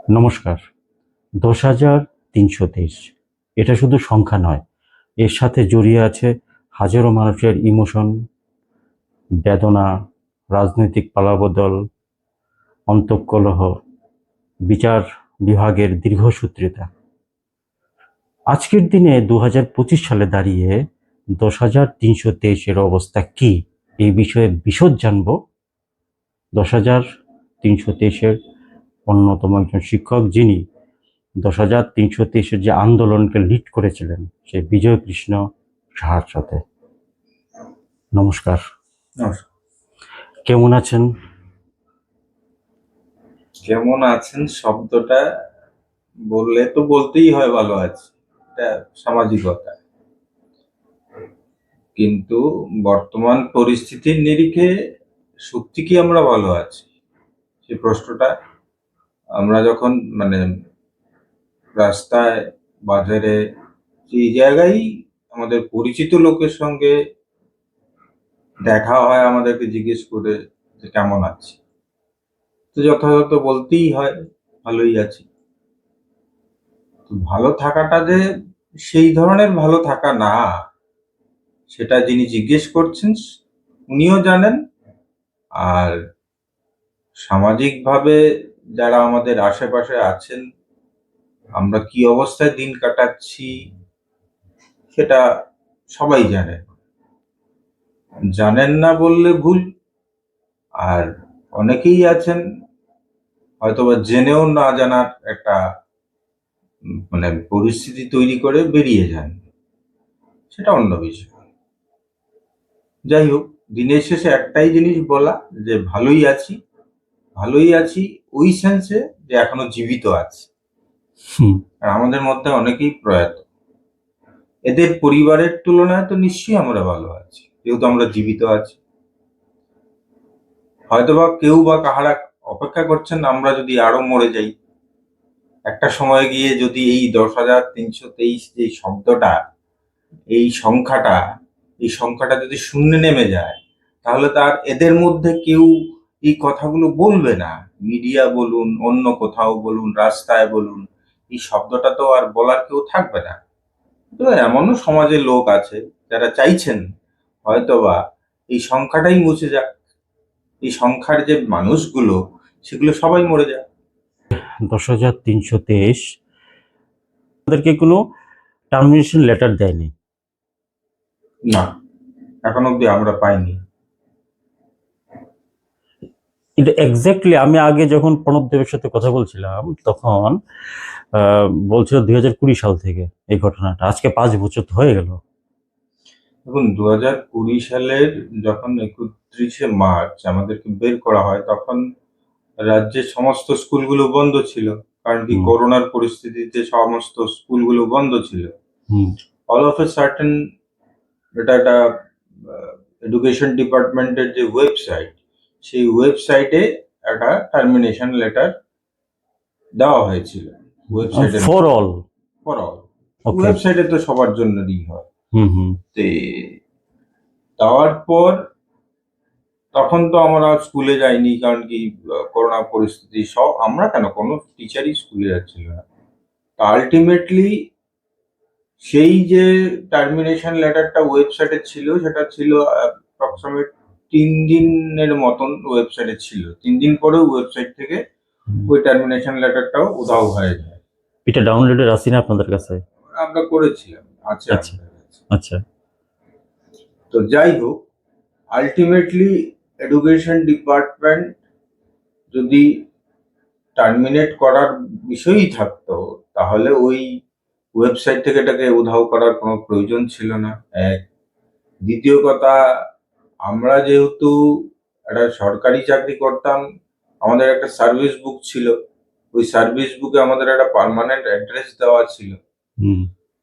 নমস্কার। ১০,৩২৩ এটা শুধু সংখ্যা নয়, এর সাথে জড়িয়ে আছে হাজারো মানুষের ইমোশন, বেদনা, রাজনৈতিক পালাবদল, অন্তঃকলহ, বিচার বিভাগের দীর্ঘসূত্রিতা। আজকের দিনে ২০২৫ সালে দাঁড়িয়ে ১০,৩২৩ অবস্থা কী, এই বিষয়ে বিশদ জানব ১০,৩২৩ অন্যতম একজন শিক্ষক, যিনি ১০,৩২৩ যে আন্দোলনকে লিড করেছিলেন, সেই বিজয় কৃষ্ণ সাহার সাথে। নমস্কার, নমস্কার। কেমন আছেন? কেমন আছেন শব্দটা বললে তো বলতেই হয় ভালো আছি, এটা সামাজিকতা। কিন্তু বর্তমান পরিস্থিতির নিরিখে সত্যি কি আমরা ভালো আছি, সেই প্রশ্নটা আমরা যখন রাস্তায়, বাজারে, সেই জায়গায় আমাদের পরিচিত লোকের সঙ্গে দেখা হয়, আমাদেরকে জিজ্ঞেস করে যে কেমন আছি, তো যথাযথ বলতেই হয় ভালোই আছি। তো ভালো থাকাটা যে সেই ধরনের ভালো থাকা না, সেটা যিনি জিজ্ঞেস করছেন উনিও জানেন। আর সামাজিকভাবে যারা আমাদের আশেপাশে আছেন, আমরা কি অবস্থায় দিন কাটাচ্ছি সেটা সবাই জানেন। জানেন না বললে ভুল। আর অনেকেই আছেন হয়তোবা জেনেও না জানার একটা পরিস্থিতি তৈরি করে বেরিয়ে যান, সেটা অন্য বিষয়। যাই হোক, দিনের শেষে একটাই জিনিস বলা, যে ভালোই আছি। ভালোই আছি ওই সেন্সে যে এখনো জীবিত আছি। আর আমাদের মধ্যে অনেকেই প্রয়াত, এদের পরিবারের তুলনায় তো নিশ্চয়ই আমরা ভালো আছি, যেহেতু আমরা জীবিত আছি। হয়তোবা কেউ বা কাহারা অপেক্ষা করছেন আমরা যদি আরো মরে যাই, একটা সময় গিয়ে যদি এই ১০,৩২৩ যে শব্দটা, এই সংখ্যাটা, যদি শূন্যে নেমে যায়, তাহলে তার এদের মধ্যে কেউ এই কথাগুলো বলবে না। মিডিয়া বলুন, অন্য কোথাও বলুন, রাস্তায় বলুন, এই শব্দটা তো আর বলার কেউ থাকবে না। তো এমনও সমাজে লোক আছে যারা চাইছেন হয়তোবা এই সংখ্যাটাই মুছে যাক, এই সংখ্যার যে মানুষগুলো সেগুলো সবাই মরে যাক। ১০,৩২৩ তাদেরকে কোনো টার্মিনেশন লেটার দেয়নি। না, এখন অব্দি আমরা পাইনি। কিন্তু এক্স্যাক্টলি আমি আগে যখন প্রণবদেবের সাথে কথা বলছিলাম, তখন বলছিল ২০২০ সাল থেকে এই ঘটনাটা। আজকে ৫ বছর তো হয়ে গেল। দেখুন, ২০২০ সালের যখন ৩১শে মার্চ আমাদেরকে বের করা হয়, তখন রাজ্যের সমস্ত স্কুলগুলো বন্ধ ছিল। কারণ কি, করোনার পরিস্থিতিতে সমস্ত স্কুলগুলো বন্ধ ছিল। অল অফ এ সার্টেন এটা একটা এডুকেশন ডিপার্টমেন্টের যে ওয়েবসাইট, সেই ওয়েবসাইটে একটা টার্মিনেশন লেটার দেওয়া হয়েছিল। ওয়েবসাইটে ফর অল। ফর অল ওয়েবসাইটে তো সবার জন্যই হয়। তে দেওয়ার পর তখন তো আমরা স্কুলে যাইনি, কারণ কি করোনা পরিস্থিতি, সব আমরা কেন, কোনো টিচারই স্কুলে যাচ্ছিল না। আলটিমেটলি সেই যে টার্মিনেশন লেটারটা ওয়েবসাইটে ছিল, সেটা ছিল অ্যাপ্রক্সিমেট ৩ দিনের মতন ওয়েবসাইটে ছিল। ৩ দিন পরে ওয়েবসাইট থেকে ওই টার্মিনেশন লেটারটাও উধাও হয়ে যায়। এটা ডাউনলোডের আছে না আপনাদের কাছে? আমরা করেছিলাম, আছে আচ্ছা আমাদের কাছে। আচ্ছা। তো যাই হোক, আলটিমেটলি এডুকেশন ডিপার্টমেন্ট যদি টার্মিনেট করার বিষয়ই থাকতো, তাহলে ওই ওয়েবসাইট থেকে এটাকে উধাও করার কোনো প্রয়োজন ছিল না। এক, দ্বিতীয় কথা, আমরা যেহেতু একটা সরকারি চাকরি করতাম, আমাদের একটা সার্ভিস বুক ছিল। ওই সার্ভিস বুকে আমাদের একটা পার্মানেন্ট অ্যাড্রেস দেওয়া ছিল।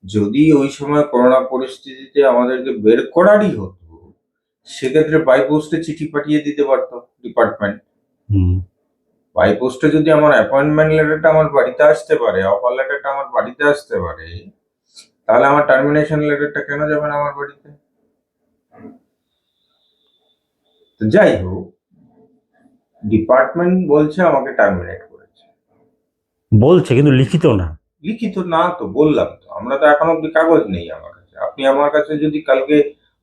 যদি ওই সময় করোনা পরিস্থিতিতে আমাদেরকে বের করারই হতো, সেক্ষেত্রে বাই পোস্টে চিঠি পাঠিয়ে দিতে পারতো ডিপার্টমেন্ট। বাই পোস্টে যদি আমার অ্যাপয়েন্টমেন্ট লেটারটা আমার বাড়িতে আসতে পারে, অফার লেটারটা আমার বাড়িতে আসতে পারে, তাহলে আমার টার্মিনেশন লেটারটা কেন যাবে না আমার বাড়িতে? তো যাই হোক, ডিপার্টমেন্ট বলছে আমাকে টার্মিনেট করেছে। বলছে কিন্তু লিখিত না। লিখিত না, তো বললাম তো, আমরা তো এখন অব্দি কাগজ নেই আমার কাছে। আপনি আমার কাছে যদি কালকে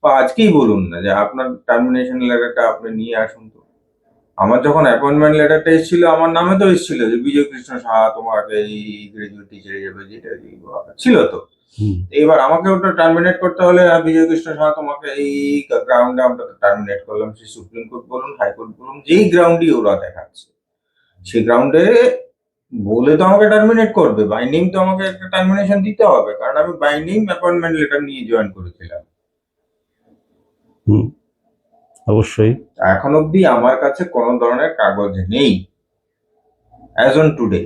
বা আজকেই বলুন না যে আপনার টার্মিনেশন লেটারটা আপনি নিয়ে আসুন, তো আমার যখন অ্যাপয়েন্টমেন্ট লেটারটা এসেছিল আমার নামে তো এসেছিল যে বিজয় কৃষ্ণ সাহা তোমাকে এই গ্রাজুয়েট টিচার হিসেবে যেটা ছিল তো। হুম, এবার আমাকে ওটা টার্মিনেট করতে হলে বিজয় কৃষ্ণ সাহা তোমাকে এই গ্রাউন্ডে আমরা টার্মিনেট করলাম, সে সুপ্রিম কোর্ট বলুন, হাইকোর্ট বলুন, যেই গ্রাউন্ডই ওরা দেখাচ্ছে সেই গ্রাউন্ডে বলে তো আমাকে টার্মিনেট করবে, বাইন্ডিং তো আমাকে একটা টার্মিনেশন দিতে হবে, কারণ আমি বাইন্ডিং অ্যাপয়েন্টমেন্ট লেটার নিয়ে জয়েন করেছিলাম। হুম, অবশ্যই। এখন অবধি আমার কাছে কোনো ধরনের কাগজ নেই অ্যাজ অন টুডে।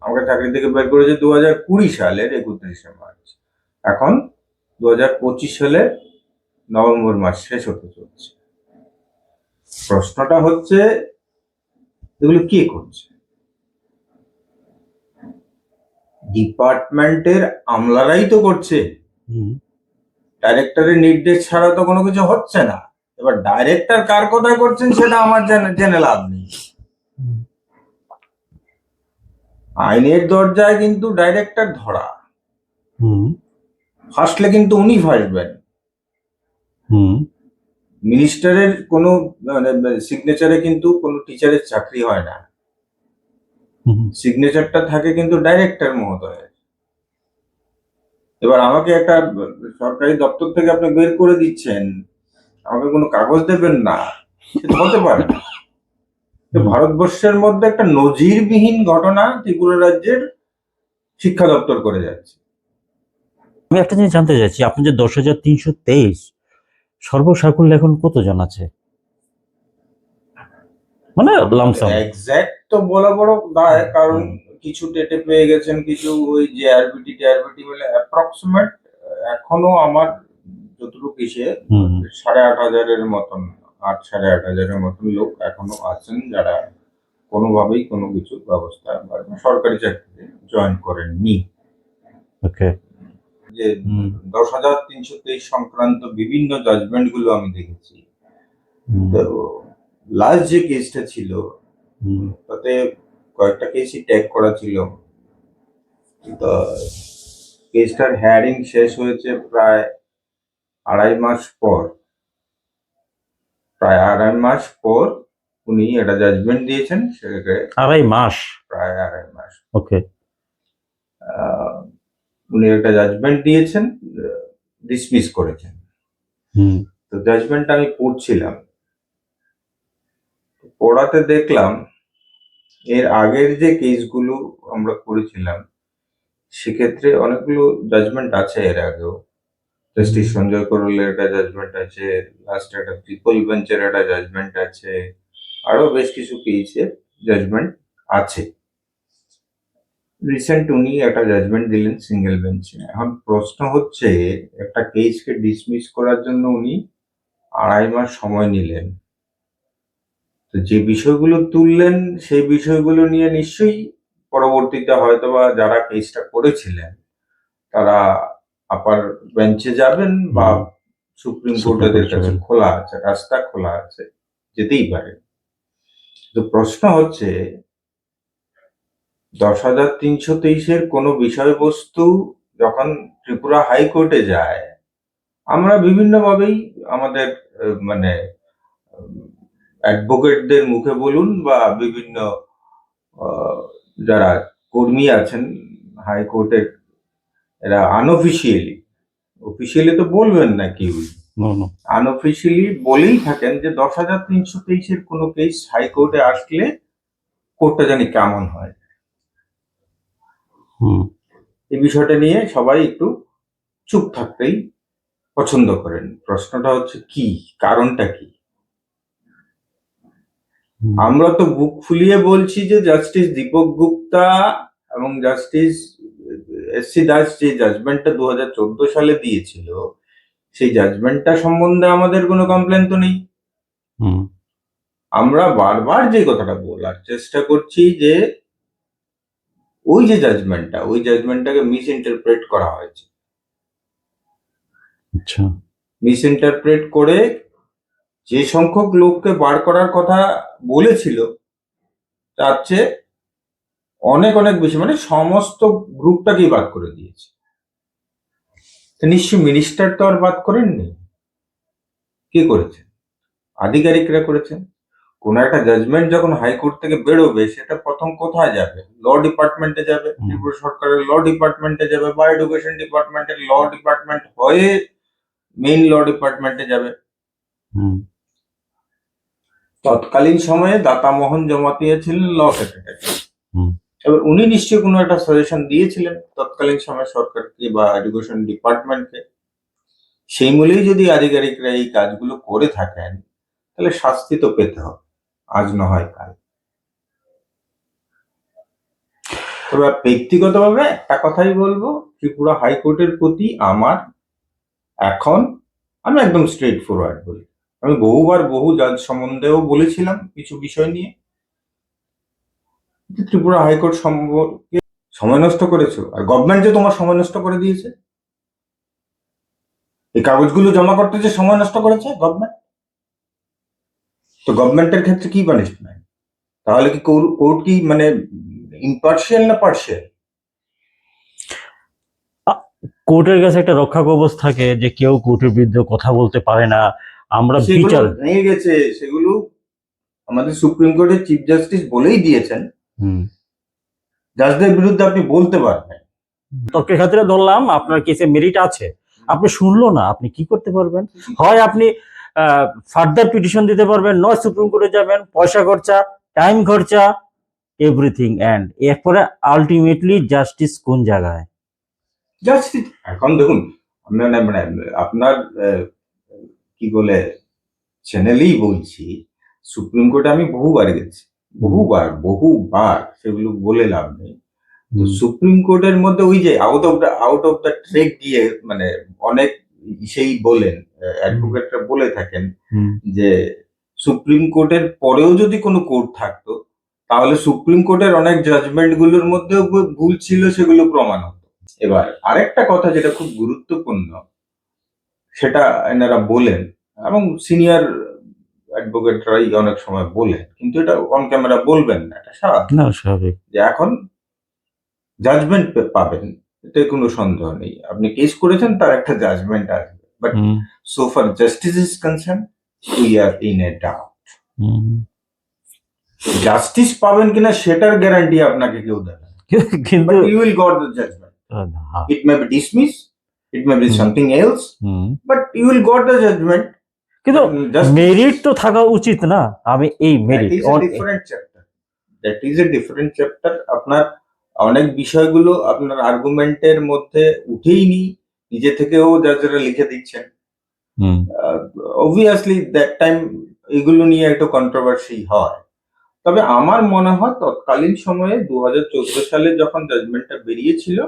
আমাকে চাকরি থেকে বের করেছে 2020 সালের 31শে মার্চ, এখন 2025 সালের নভেম্বর মাস শেষ হতে চলছে। প্রশ্নটা হচ্ছে এগুলো কে করছে? ডিপার্টমেন্টের আমলারাই তো করছে, হুম, ডাইরেক্টরের নির্দেশ ছাড়া তো কোনো কিছু হচ্ছে না। এবার ডাইরেক্টর কার কথায় করছেন সেটা আমার জেনে লাভ নেই। হুম, আইনের দরজায় কিন্তু ডাইরেক্টর ধরা, হুম, ফাঁসলে কিন্তু উনি ফাঁসবেন। হুম, মিনিস্টারের কোনো মানে সিগনেচারে কিন্তু কোনো টিচারের চাকরি হয় না, হুম। সিগনেচারটা থাকে কিন্তু ডাইরেক্টর মহোদয়ের। এবার আমাকে একটা সরকারি দপ্তর থেকে আপনি বের করে দিচ্ছেন, আমাকে কোনো কাগজ দেবেন না, সেটা হতে পারে না। তো হুম। ভারতবর্ষের মধ্যে একটা নজিরবিহীন ঘটনা ত্রিপুরা রাজ্যের শিক্ষা দপ্তর করে যাচ্ছে। আমি একটা জিনিস জানতে চাইছি, আপনি যে 10,323 সর্বসাকুল্যে এখন কতজন আছে, মানে লামসাম? এক্সাক্ট তো বলা বড় দায়, কারণ কিছু টেটে পেয়ে গেছেন, কিছু ওই জেআরবিটি টিআরবিটি বলে অ্যাপ্রক্সিমেট এখনো আমার যতটুকু এসে হুম, 8,500-এর মতন, 8,500-8,500-এর মতন লোক এখনো আছেন যারা কোনোভাবেই কোনো কিছু ব্যবস্থা বা সরকারি চাকরিতে জয়েন করেননি। ওকে। যে হুম, 10,323 সংক্রান্ত বিভিন্ন জাজমেন্ট গুলো আমি দেখেছি। হুম, তো লাস্ট যে কেসটা ছিল হুম, তাতে কয়েকটা কেসই ট্যাগ করা ছিল। তো কেসটার হেয়ারিং শেষ হয়েছে প্রায় আড়াই মাস পর। প্রায় আড়াই মাস পর উনি একটা জাজমেন্ট দিয়েছেন, সেটাকে 2.5 মাস? প্রায় আড়াই মাস ওকে। আহ, উনি একটা জাজমেন্ট দিয়েছেন, ডিসমিস করেছেন। হুম, তো জাজমেন্টটা আমি পড়ছিলাম, পড়াতে দেখলাম এর আগের যে কেসগুলো আমরা করেছিলাম সেক্ষেত্রে অনেকগুলো জাজমেন্ট আছে এর আগেও। জাস্টিস সঞ্জয় করলের একটা জাজমেন্ট আছে, লাস্ট একটা ট্রিপল বেঞ্চের একটা জাজমেন্ট আছে, আরো বেশ কিছু কেসের জাজমেন্ট আছে। রিসেন্ট উনি একটা জাজমেন্ট দিলেন সিঙ্গেল বেঞ্চে। এখন প্রশ্ন হচ্ছে, একটা কেসকে ডিসমিস করার জন্য উনি আড়াই মাস সময় নিলেন। তো যে বিষয়গুলো তুললেন সেই বিষয়গুলো নিয়ে নিশ্চয়ই পরবর্তীতে হয়তোবা যারা কেসটা করেছিলেন তারা আপার বেঞ্চে যাবেন বা হুম। সুপ্রিম কোর্ট সুপ্রিম এদের কোর্ট কাছে যাবেন। খোলা আছে, রাস্তা খোলা আছে, যেতেই পারে। তো প্রশ্ন হচ্ছে 10,323-এর কোনো বিষয়বস্তু যখন ত্রিপুরা হাইকোর্টে যায়, আমরা বিভিন্নভাবেই আমাদের মানে অ্যাডভোকেটদের মুখে বলুন বা বিভিন্ন আহ, যারা কর্মী আছেন হাইকোর্টের, এরা আনঅফিসিয়ালি, অফিসিয়ালি তো বলবেন না কেউ, নো, নো। আনঅফিসিয়ালি বলেই থাকেন যে 10,323-এর কোনো কেস হাইকোর্টে আসলে কোর্টটা জানি কেমন হয়। হুম, এই বিষয়টা নিয়ে সবাই একটু চুপ থাকতেই পছন্দ করেন। প্রশ্নটা হচ্ছে কি, কারণটা কি? হুম, আমরা তো বুক ফুলিয়ে বলছি যে জাস্টিস দীপক গুপ্তা এবং জাস্টিস এস সি দাস যে জাজমেন্টটা 2014 সালে দিয়েছিল, সেই জাজমেন্টটা সম্বন্ধে আমাদের কোনো কমপ্লেন তো নেই। হুম, আমরা বারবার যে কথাটা বলার চেষ্টা করছি যে ওই যে জাজমেন্টটা, ওই জাজমেন্টটাকে মিস ইন্টারপ্রেট করা হয়েছে। আচ্ছা। মিস ইন্টারপ্রেট করে যে সংখ্যক লোককে বার করার কথা বলেছিল তার চেয়ে অনেক অনেক বেশি, মানে সমস্ত গ্রুপটাকেই বাদ করে দিয়েছে। তো নিশ্চয়ই মিনিস্টার তো আর বাদ করেননি, কে করেছে? আধিকারিকরা করেছেন। কোন একটা জাজমেন্ট যখন হাইকোর্ট থেকে বেরোবে, সেটা প্রথম কোথায় যাবে? ল ডিপার্টমেন্টে যাবে, ত্রিপুরা সরকারের ল ডিপার্টমেন্টে যাবে, বা এডুকেশন ডিপার্টমেন্টের ল ডিপার্টমেন্ট হয়ে মেইন ল ডিপার্টমেন্টে যাবে। হুম, তৎকালীন সময়ে দাতা মোহন জমাতিয়া ছিলেন ল সেক্রেটারি। হুম, এবার উনি নিশ্চয়ই কোনো একটা সাজেশন দিয়েছিলেন তৎকালীন সময় সরকারকে বা এডুকেশন ডিপার্টমেন্টকে। সেই মূলেই যদি আধিকারিকরা এই কাজগুলো করে থাকেন, তাহলে শাস্তি তো পেতে হবে, আজ না হয় কাল। তবে ব্যক্তিগতভাবে একটা কথাই বলবো, ত্রিপুরা হাইকোর্টের প্রতি আমার এখন, আমি একদম স্ট্রেট ফরওয়ার্ড বলি, আমি বহুবার বহু জাজ সম্বন্ধেও বলেছিলাম কিছু বিষয় নিয়ে, যে ত্রিপুরা হাইকোর্ট সম্পর্কে সময় নষ্ট করেছো, আর গভর্নমেন্ট যে তোমার সময় নষ্ট করে দিয়েছে, এই কাগজগুলো জমা করতে যে সময় নষ্ট করেছে গভর্নমেন্ট, তো গভর্নমেন্টের ক্ষেত্রে কি পানিশমেন্ট? তাহলে কি কোর্ট কি মানে ইম্পার্শিয়াল না পার্শিয়াল? কোর্টের কাছে একটা রক্ষা কবচ থাকে যে কেউ কোর্টের বিরুদ্ধে কথা বলতে পারে না, আমরা সেগুলো বিচার। ভেঙে গেছে, সেগুলো আমাদের সুপ্রিম কোর্টের চিফ জাস্টিস বলেই দিয়েছেন, হুম, জাজদের বিরুদ্ধে আপনি বলতে পারবেন। তর্কের খাতিরে ধরলাম আপনার কেসে মেরিট আছে, আপনি শুনলো না, আপনি কি করতে পারবেন? হয় আপনি ফার্দার পিটিশন দিতে পারবেন, নয় সুপ্রিম কোর্টে যাবেন, পয়সা খরচা, টাইম খরচা, এভরিথিং, এন্ড এরপরে আলটিমেটলি জাস্টিস কোন জায়গায়? জাস্টিস এখন দেখুন, আপনার মানে আপনার কি বলে চ্যানেলেই বলছি, সুপ্রিম কোর্টে আমি বহুবার গেছি, বহুবার সেগুলো বলে লাভ নেই। তো সুপ্রিম কোর্টের মধ্যে ওই যে আউট অফ দ্য ট্রেক দিয়ে, মানে অনেক সেই বলেন, অ্যাডভোকেটরা বলে থাকেন যে সুপ্রিম কোর্টের পরেও যদি কোনো কোর্ট থাকতো, তাহলে সুপ্রিম কোর্টের অনেক জাজমেন্ট গুলোর মধ্যেও ভুল ছিল, সেগুলো প্রমাণ হতো। এবার আরেকটা কথা যেটা খুব গুরুত্বপূর্ণ, সেটা এনারা বলেন, এবং সিনিয়র অ্যাডভোকেটরাই অনেক সময় বলেন, কিন্তু এটা অন ক্যামেরা বলবেন না, এটা স্বাভাবিক। না, স্বাভাবিক। যে এখন জাজমেন্ট পাবেন, এতে কোনো সন্দেহ নেই, আপনি কেস করেছেন, তার একটা জাজমেন্ট আসবে, but so far justice is concern, we are in a doubt. Justice পাবেন কিনা সেটার গ্যারান্টি আপনাকে কেউ দেবে না, কিন্তু but you will got the judgement. It may be dismiss, it may be something else, but you will got the judgement. কিন্তু merit তো থাকা উচিত না? আমি এই merit that is a different chapter. আপনার অনেক বিষয়গুলো আপনার আর্গুমেন্টের মধ্যে উঠেইনি, নিজে থেকেও জাজেরা লিখে দিচ্ছেন। অবভিয়াসলি দ্যাট টাইম এগুলো নিয়ে একটু কন্ট্রোভার্সি হয়। তবে আমার মনে হয় তৎকালীন সময়ে 2014 সালে যখন জাজমেন্টটা বেরিয়েছিল,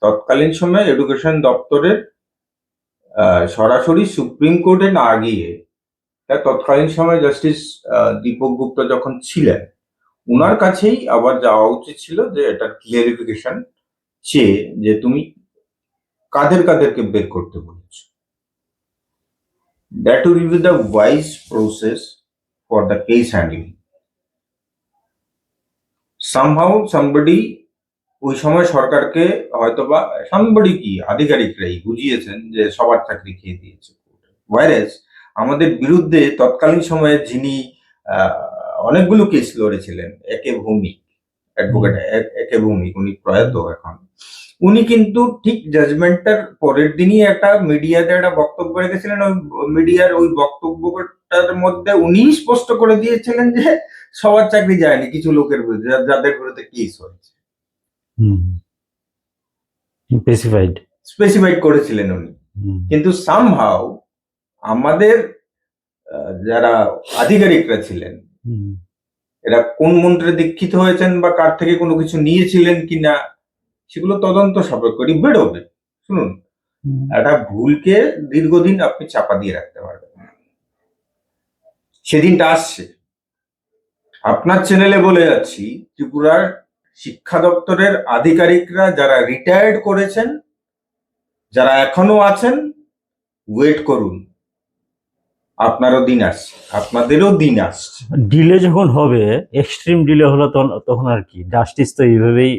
তৎকালীন সময়ে এডুকেশন দপ্তরের সরাসরি সুপ্রিম কোর্টে না গিয়ে, তৎকালীন সময়ে জাস্টিস দীপক গুপ্তা যখন ছিলেন, উনার কাছেই আবার যাওয়া উচিত ছিল, যে এটা ক্লিয়ারিফিকেশন চেয়ে, যে তুমি কাদের কাদেরকে বের করতে বলেছো। That will be the wise process for the case handling. Somehow somebody ওই সময় সরকারকে হয়তোবা সামবডি কি আধিকারিকরাই বুঝিয়েছেন যে সবার চাকরি খেয়ে দিয়েছে। ওয়াইরেস আমাদের বিরুদ্ধে তৎকালীন সময়ে যিনি অনেকগুলো কেস লড়েছিলেন, একে ভৌমিক, অ্যাডভোকেট একে ভৌমিক, উনি প্রয়াত এখন, উনি কিন্তু ঠিক জাজমেন্টটার পরের দিনই একটা মিডিয়াতে একটা বক্তব্য রেখেছিলেন। ওই মিডিয়ার ওই বক্তব্যটার মধ্যে উনি স্পষ্ট করে দিয়েছিলেন যে সবার চাকরি যায়নি, কিছু লোকের বিরুদ্ধে, যাদের বিরুদ্ধে কেস হয়েছে, স্পেসিফাইড করেছিলেন উনি। কিন্তু সামহাউ আমাদের যারা আধিকারিকরা ছিলেন, এরা কোন মন্ত্রে দীক্ষিত হয়েছেন বা কার থেকে কোনো কিছু নিয়েছিলেন কিনা, সেগুলো তদন্ত সাপেক্ষই বেরোবে। শুনুন, একটা ভুলকে দীর্ঘদিন আপনি চাপা দিয়ে রাখতে পারবেন না, সেদিনটা আসছে। আপনার চ্যানেলে বলে যাচ্ছি, ত্রিপুরার শিক্ষা দপ্তরের আধিকারিকরা যারা রিটায়ার্ড করেছেন, যারা এখনো আছেন, ওয়েট করুন, আপনারও দিন আসছে, আপনাদেরও দিন আসছে। ডিলে যখন হবে, এক্সট্রিম ডিলে হলো তখন আর কি, জাস্টিস তো এইভাবেই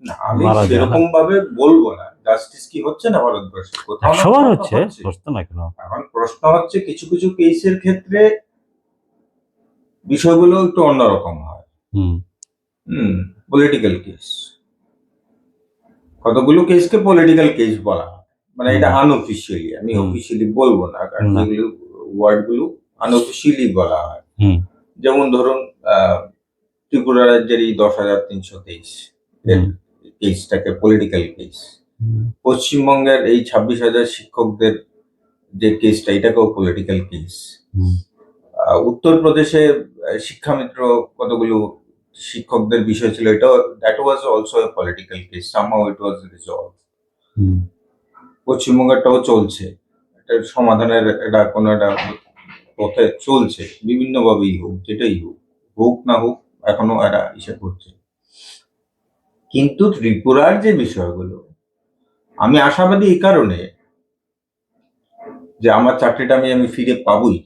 না, আমি মারা যায় না। সেরকম ভাবে বলবো না। জাস্টিস কি হচ্ছে না ভারতবর্ষে? কোথাও না সবার কোথাও তো হচ্ছে, হচ্ছে। হচ্ছে না কেন? এখন প্রশ্ন হচ্ছে কিছু কিছু কেসের ক্ষেত্রে বিষয়গুলো একটু অন্যরকম হয়। হুম পলিটিক্যাল কেস, কতগুলো কেসকে পলিটিক্যাল কেস বলা হয়, মানে এটা হুম আনঅফিসিয়ালি, আমি হুম অফিসিয়ালি বলবো না, কারণ না যেগুলো ওয়ার্ড গুলো আনঅফিসিয়ালি বলা হয়। হুম যেমন ধরুন ত্রিপুরা রাজ্যের এই 10,323 এর হুম কেসটাকে পলিটিক্যাল কেস, হুম পশ্চিমবঙ্গের এই 26,000 শিক্ষকদের যে কেসটা, এটাকেও পলিটিক্যাল কেস। হুম উত্তরপ্রদেশে শিক্ষামিত্র কতগুলো শিক্ষকদের বিষয় ছিল, এটাও that was also a political case, somehow it was resolve. হুম পশ্চিমবঙ্গেরটাও চলছে, এটার সমাধানের এটা কোনো একটা পথে চলছে, বিভিন্ন ভাবেই হোক, যেটাই হোক, হোক না হোক, এখনো এরা ইসে করছে। কিন্তু ত্রিপুরার যে বিষয়গুলো, আমি আশাবাদী এই কারণে যে আমার চাকরিটা আমি ফিরে পাবই।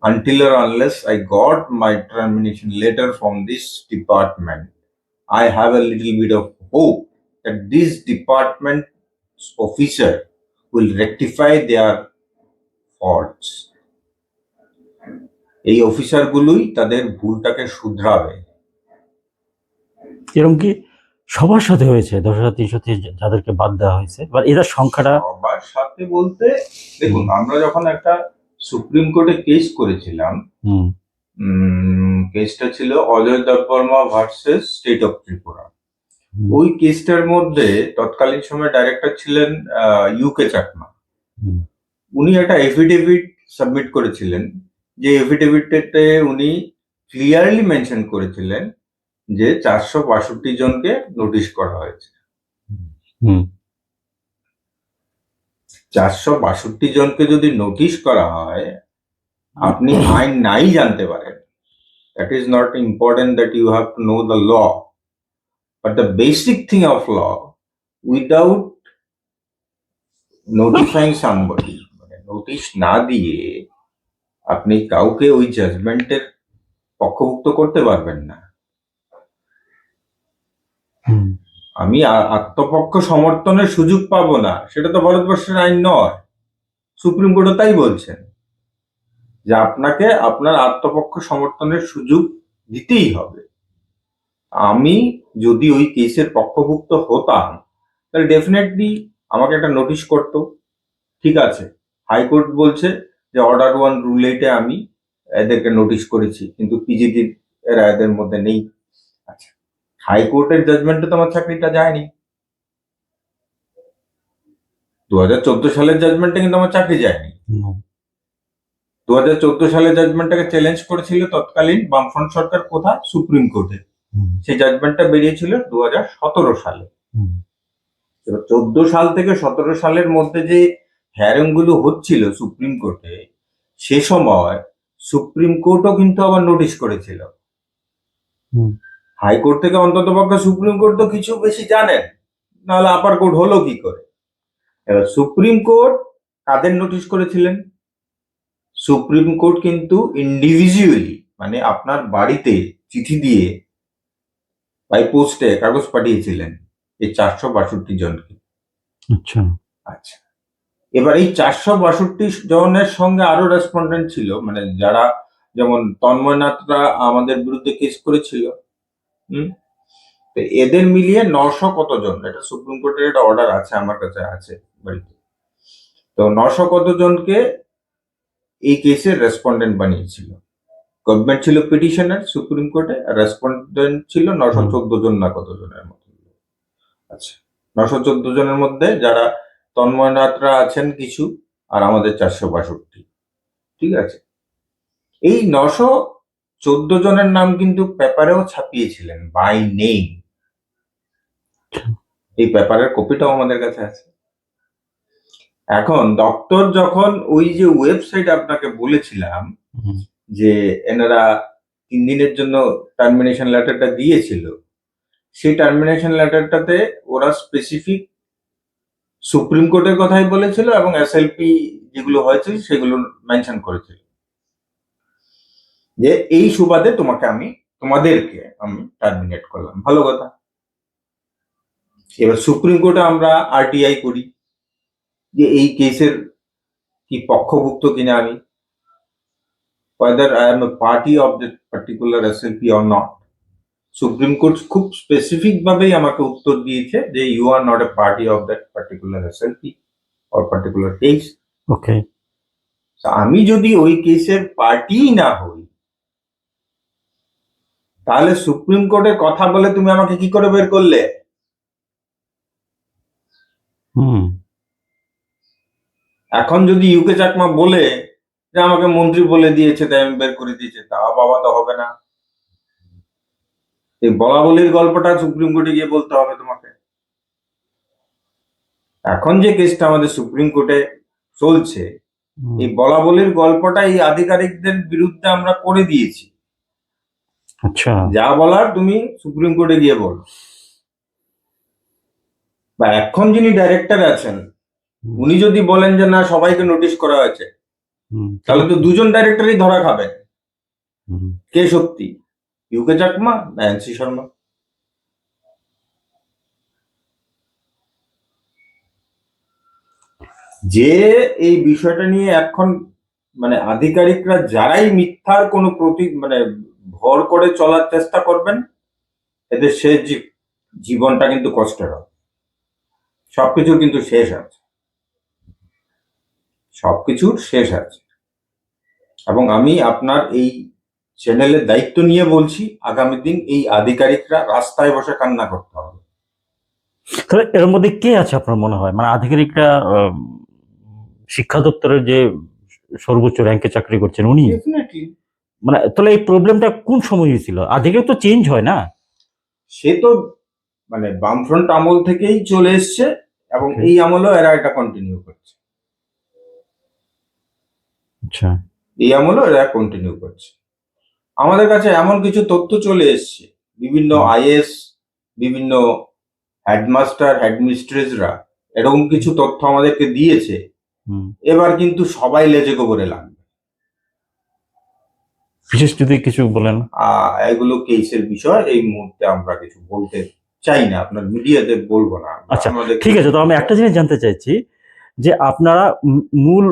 Until or unless I got my termination letter from this department, I have a little bit of hope that this department's officer will rectify their faults. এই অফিসারগুলোই তাদের ভুলটাকে শুধরাবে। এরকম কি সবার সাথে হয়েছে? 10,330 যাদেরকে বাদ দেওয়া হয়েছে, এবার এদের সংখ্যাটা? সবার সাথে বলতে, দেখুন, আমরা যখন একটা সুপ্রিম কোর্টে কেস করেছিলাম, হুম কেসটা ছিল Ajay Debbarma versus state of Tripura. হুম ওই কেসটার মধ্যে তৎকালীন সময় ডাইরেক্টর ছিলেন ইউকে চাকমা। হুম উনি একটা এফিডেভিট সাবমিট করেছিলেন, যে এফিডেভিটে উনি ক্লিয়ারলি মেনশন করেছিলেন যে 462 জনকে নোটিশ করা হয়েছে। হুম 462 জনকে যদি নোটিশ করা হয়, আপনি আইন নাই জানতে পারেন, that is not important that you have to know the law, but the basic thing of law, without notifying somebody, মানে নোটিশ না দিয়ে আপনি কাউকে ওই জাজমেন্টের পক্ষভুক্ত করতে পারবেন না। হুম আমি আত্মপক্ষ সমর্থনের সুযোগ পাবো না, সেটা তো ভারতবর্ষের আইন নয়। সুপ্রিম কোর্টও তাই বলছেন যে আপনাকে আপনার আত্মপক্ষ সমর্থনের সুযোগ দিতেই হবে। আমি যদি ওই কেসের পক্ষভুক্ত হতাম, তাহলে ডেফিনেটলি আমাকে একটা নোটিশ করতো, ঠিক আছে, হাইকোর্ট বলছে যে অর্ডার 1 রুল 8-এ আমি এদেরকে নোটিশ করেছি, কিন্তু পিজিটির রায়দের মধ্যে নেই। আচ্ছা, হাইকোর্টের জাজমেন্টে তো আমার চাকরিটা যায়নি। 2014 সালের জাজমেন্টে কিন্তু আমার চাকরি যায়নি। হুম 2014 সালের জাজমেন্টটাকে চ্যালেঞ্জ করেছিল তৎকালীন বামফ্রন্ট সরকার, কোথায়? সুপ্রিম কোর্টে। হুম সেই জাজমেন্টটা বেরিয়েছিল 2017 সালে। হুম এবার 14 সাল থেকে 17 সালের মধ্যে যে হ্যারিং গুলো হচ্ছিল সুপ্রিম কোর্টে, সে সময় সুপ্রিম কোর্টও কিন্তু আবার নোটিশ করেছিল। হুম হাইকোর্ট থেকে অন্তত পক্ষে সুপ্রিম কোর্ট তো কিছু বেশি জানেন, নাহলে আপার কোর্ট হলো কি করে? এবার সুপ্রিম কোর্ট কাদের নোটিশ করেছিলেন? সুপ্রিম কোর্ট কিন্তু ইন্ডিভিজুয়ালি, মানে আপনার বাড়িতে চিঠি দিয়ে বাই পোস্টে কাগজ পাঠিয়েছিলেন এই 462 জনকে। আচ্ছা আচ্ছা, এবার এই 462 জনের সঙ্গে আরো রেসপন্ডেন্ট ছিল, মানে যারা, যেমন তন্ময় নাথরা আমাদের বিরুদ্ধে কেস করেছিল। হুম তো এদের মিলিয়ে 900 কতজন, এটা সুপ্রিম কোর্টের একটা অর্ডার আছে, আমার কাছে আছে বাড়িতে। তো 900 কতজনকে এই কেসের রেসপন্ডেন্ট বানিয়েছিল। গভর্নমেন্ট ছিল পিটিশনার সুপ্রিম কোর্টে, আর রেসপন্ডেন্ট ছিল 914 জন না কতজনের মতো। আচ্ছা, 914 জনের মধ্যে যারা তন্ময় নাথরা আছেন কিছু, আর আমাদের 462, ঠিক আছে। এই 914 জনের নাম কিন্তু পেপারেও ছাপিয়েছিলেন বাই নেম। এই পেপারের কপিটাও আমাদের কাছে আছে। এখন দপ্তর যখন ওই যে ওয়েবসাইট আপনাকে বলেছিলাম হুম যে এনারা 3 দিনের জন্য টার্মিনেশন লেটারটা দিয়েছিল, সেই টার্মিনেশন লেটারটাতে ওরা স্পেসিফিক সুপ্রিম কোর্টের কথাই বলেছিল এবং এসএলপি যেগুলো হয়েছে সেগুলো মেনশন করেছিল যে এই সুবাদে তোমাদেরকে আমি টার্মিনেট করলাম। ভালো কথা। এবার সুপ্রিম কোর্টে আমরা আরটিআই করি যে এই কেসের কি পক্ষভুক্ত কিনা আমি, whether I am a party of that particular SLP or not. Supreme Court খুব স্পেসিফিক ভাবেই আমাকে উত্তর দিয়েছে যে you are not a party of that particular SLP or particular case. Okay. আমি যদি ওই কেসের পার্টি না হই তাহলে সুপ্রিম কোর্টের কথা বলে তুমি আমাকে কি করে বের করলে? এখন যদি ইউকে চাকমা বলে যে আমাকে মন্ত্রী বলে দিয়েছে তাই আমি বের করে দিয়েছে, তা বাবা তো হবে না। এই বলা বলির গল্পটা সুপ্রিম কোর্টে গিয়ে বলতে হবে তোমাকে। এখন যে কেসটা আমাদের সুপ্রিম কোর্টে চলছে, এই বলা বলির গল্পটা এই আধিকারিকদের বিরুদ্ধে আমরা করে দিয়েছি। আচ্ছা। যা বলার তুমি সুপ্রিম কোর্টে গিয়ে বলো। বা এখন যিনি ডাইরেক্টর আছেন উনি যদি বলেন যে না সবাইকে নোটিশ করা হয়েছে, তাহলে তো দুজন ডাইরেক্টরই ধরা খাবেন। কে সত্যি, ইউকে চাকমা না এনসি শর্মা? যে এই বিষয়টা নিয়ে এখন মানে আধিকারিকরা যারাই মিথ্যার কোনো ভর করে চলার চেষ্টা করবেন, এদের শেষ জীবনটা কিন্তু কষ্টের হবে। সবকিছুর কিন্তু শেষ আছে, সবকিছুর শেষ আছে। এবং আমি আপনার এই চ্যানেলের দায়িত্ব নিয়ে বলছি, আগামী দিন এই আধিকারিকরা রাস্তায় বসে কান্না করতে হবে। তাহলে এর মধ্যে কে আছে আপনার মনে হয়, মানে আধিকারিকরা শিক্ষা দপ্তরের যে সর্বোচ্চ র্যাঙ্কে চাকরি করছেন উনি? ডেফিনেটলি। মানে তাহলে এই প্রবলেমটা কোন সময় হয়েছিল? আধিকারিক তো চেঞ্জ হয় না? সে তো মানে বামফ্রন্ট আমল থেকেই চলে এসছে এবং এই আমলেও এরা এটা কন্টিনিউ করছে। আচ্ছা। এই আমলেও এরা কন্টিনিউ করছে। আমাদের কাছে এমন কিছু তথ্য চলে এসছে, বিভিন্ন আইএস, বিভিন্ন হেডমাস্টার হেডমিস্ট্রেসরা এরকম কিছু তথ্য আমাদেরকে দিয়েছে। এবার কিন্তু সবাই লেজে গোবরে লাগবে। বিশেষ যদি কিছু বলেন। এগুলো কেসের বিষয়, এই মুহূর্তে আমরা কিছু বলতে চাই না, আপনার মিডিয়াতে বলবো না। আচ্ছা ঠিক আছে, তো আমি একটা জিনিস জানতে চাইছি যে আপনারা মূল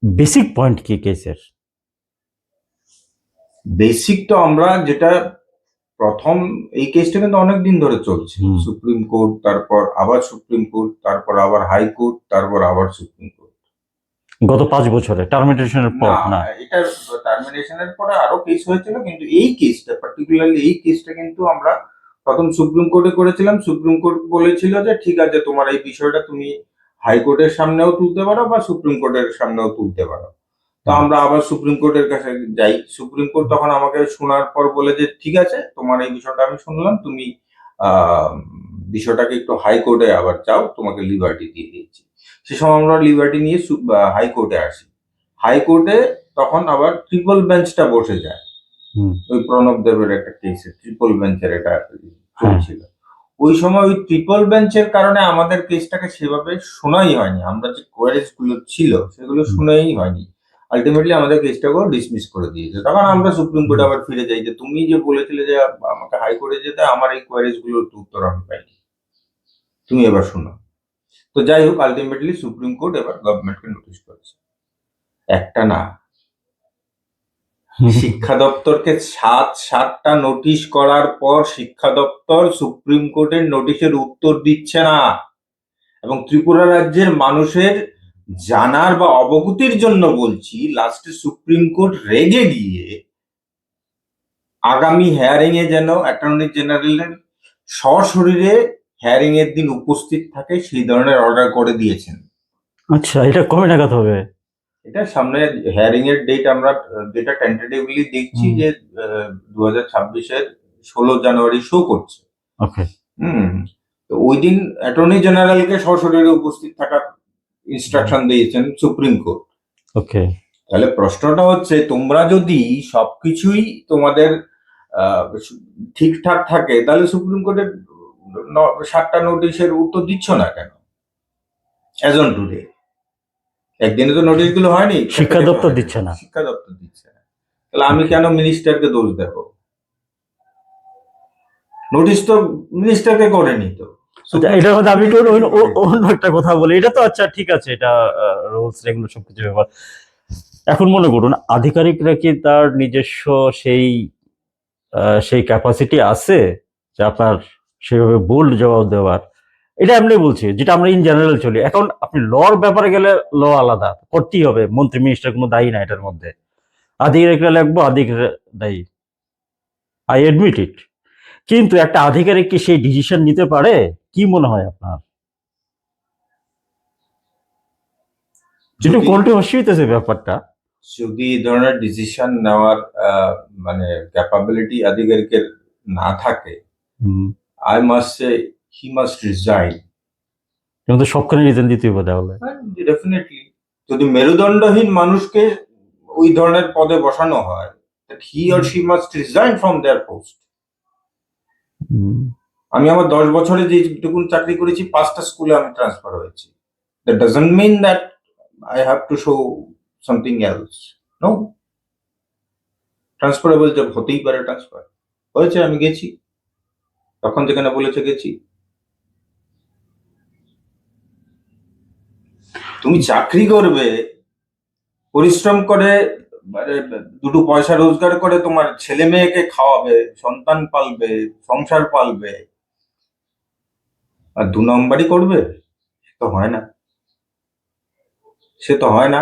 বেসিক পয়েন্ট কি কেসের? বেসিক তো আমরা যেটা প্রথম, এই কেসটা কিন্তু অনেকদিন ধরে চলছে। সুপ্রিম কোর্ট, তারপর আবার সুপ্রিম কোর্ট, তারপর আবার হাইকোর্ট, তারপর আবার সুপ্রিম কোর্ট। গত 5 বছরে টার্মিনেশনের পর না? এটা টার্মিনেশনের পরে আরো কেস হয়েছিল, কিন্তু এই কেসটা পার্টিকুলারলি এই কেসটা কিন্তু আমরা প্রথম সুপ্রিম কোর্টে করেছিলাম। সুপ্রিম কোর্ট বলেছিল যে ঠিক আছে, তোমার এই বিষয়টা তুমি হাইকোর্টের সামনেও তুলতে পারো বা সুপ্রিম কোর্টের সামনেও তুলতে পারো। তো আমরা আবার সুপ্রিম কোর্টের কাছে যাই। সুপ্রিম কোর্ট তখন আমাকে শোনার পর বলে যে ঠিক আছে, তোমার এই বিষয়টা আমি শুনলাম, তুমি বিষয়টাকে একটু হাইকোর্টে আবার যাও, তোমাকে লিবার্টি দিয়ে দিচ্ছি। সে সময় আমরা লিবার্টি নিয়ে হাইকোর্টে আসি। হাইকোর্টে তখন আবার ট্রিপল বেঞ্চটা বসে যায়। ওই প্রণব দেবের একটা কেসে ট্রিপল বেঞ্চের এটা চলছিল। ওই সময় ওই ট্রিপল বেঞ্চের কারণে আমাদের কেসটাকে সেভাবে শোনাই হয়নি। আমরা যে কোয়ারিজ গুলো ছিল সেগুলো শুনেই হয়নি। আলটিমেটলি আমাদের কেসটাকেও ডিসমিস করে দিয়েছে। তখন আমরা সুপ্রিম কোর্টে আবার ফিরে যাই যে তুমি যে বলেছিলে যে আমাকে হাইকোর্টে যেতে, আমার এই কোয়ারিজ গুলোর উত্তর আমি পাইনি, তুমি এবার শোনো। তো যাই হোক, আলটিমেটলি সুপ্রিম কোর্ট এবার গভর্নমেন্টকে নোটিশ করেছে, একটা না, শিক্ষা দপ্তরকে 7টা নোটিশ করার পর শিক্ষা দপ্তর সুপ্রিম কোর্টের নোটিশের উত্তর দিচ্ছে না। এবং ত্রিপুরা রাজ্যের মানুষের জানার বা অবগতির জন্য বলছি, লাস্টে সুপ্রিম কোর্ট রেগে গিয়ে আগামী হেয়ারিং এ যেন অ্যাটর্নি জেনারেলের সশরীরে হেয়ারিং এর দিন উপস্থিত থাকে সেই ধরনের অর্ডার করে দিয়েছেন। আচ্ছা, এটা কবে নাগাদ হবে? এটা সামনে হেয়ারিং এর ডেট আমরা যেটা টেন্টেটিভলি দেখছি যে 2026-এর 16 জানুয়ারি শো করছে। ওকে। তো ওই দিন অ্যাটর্নি জেনারেলকে সশরীরে উপস্থিত থাকার ইনস্ট্রাকশন দিয়েছেন সুপ্রিম কোর্ট। ওকে। তাহলে প্রশ্নটা হচ্ছে, তোমরা যদি সবকিছুই তোমাদের ঠিকঠাক থাকে তাহলে সুপ্রিম কোর্টের 7টা নোটিশের উত্তর দিচ্ছ না কেন? As on today. একদিনে তো নোটিশগুলো হয়নি, শিক্ষা একটা দপ্তর হয়নি। দিচ্ছে না। শিক্ষা দপ্তর দিচ্ছে না। তাহলে আমি কেন মিনিস্টারকে দোষ দেবো? নোটিশ তো মিনিস্টারকে করেনি তো। আচ্ছা, এটার মধ্যে আমি একটু অন্য একটা কথা বলি। এটা তো আচ্ছা ঠিক আছে, এটা রুলস রেগুলেশন কিছু ব্যাপার। এখন মনে করুন আধিকারিকরা কি তার নিজস্ব সেই সেই ক্যাপাসিটি আছে যে আপনার সেভাবে বোল্ড জবাব দেওয়ার? এটা এমনি বলছি, যেটা আমরা ইন জেনারেল চলি। এখন আপনি লর ব্যাপারে গেলে ল আলাদা, করতেই হবে, মন্ত্রী মিনিস্টার কোনো দায়ী না এটার মধ্যে। আধিকারিকরা লাগবো, আধিকারিক দায়ী, আই এডমিট ইট। কিন্তু একটা আধিকারিক কি সেই ডিসিশন নিতে পারে? কি মনে হয় আপনার? একটু যদি কন্ট্রোভার্সি হইতেছে ব্যাপারটা। যদি এই ধরনের ডিসিশন নেওয়ার মানে ক্যাপাবিলিটি আধিকারিকের না থাকে, হুম, I must say he must resign. কিন্তু সবখানে রিজন দিতে হবে তাহলে। ডেফিনেটলি। যদি মেরুদণ্ডহীন মানুষকে ওই ধরনের পদে বসানো হয়, he or she must resign from their post. হুম, আমি আমার 10 বছরে যেটুকুন চাকরি করেছি 5টা স্কুলে আমি ট্রান্সফার হয়েছি। That doesn't mean that I have to show something else. No, transferable job হতেই পারে, ট্রান্সফার হয়েছে, আমি গেছি, তখন যেখানে বলেছে গেছি। তুমি চাকরি করবে, পরিশ্রম করে, মানে দুটো পয়সা রোজগার করে তোমার ছেলে মেয়েকে খাওয়াবে, সন্তান পালবে, সংসার পালবে, আর 2 নম্বরই করবে? সে তো হয় না, সে তো হয় না।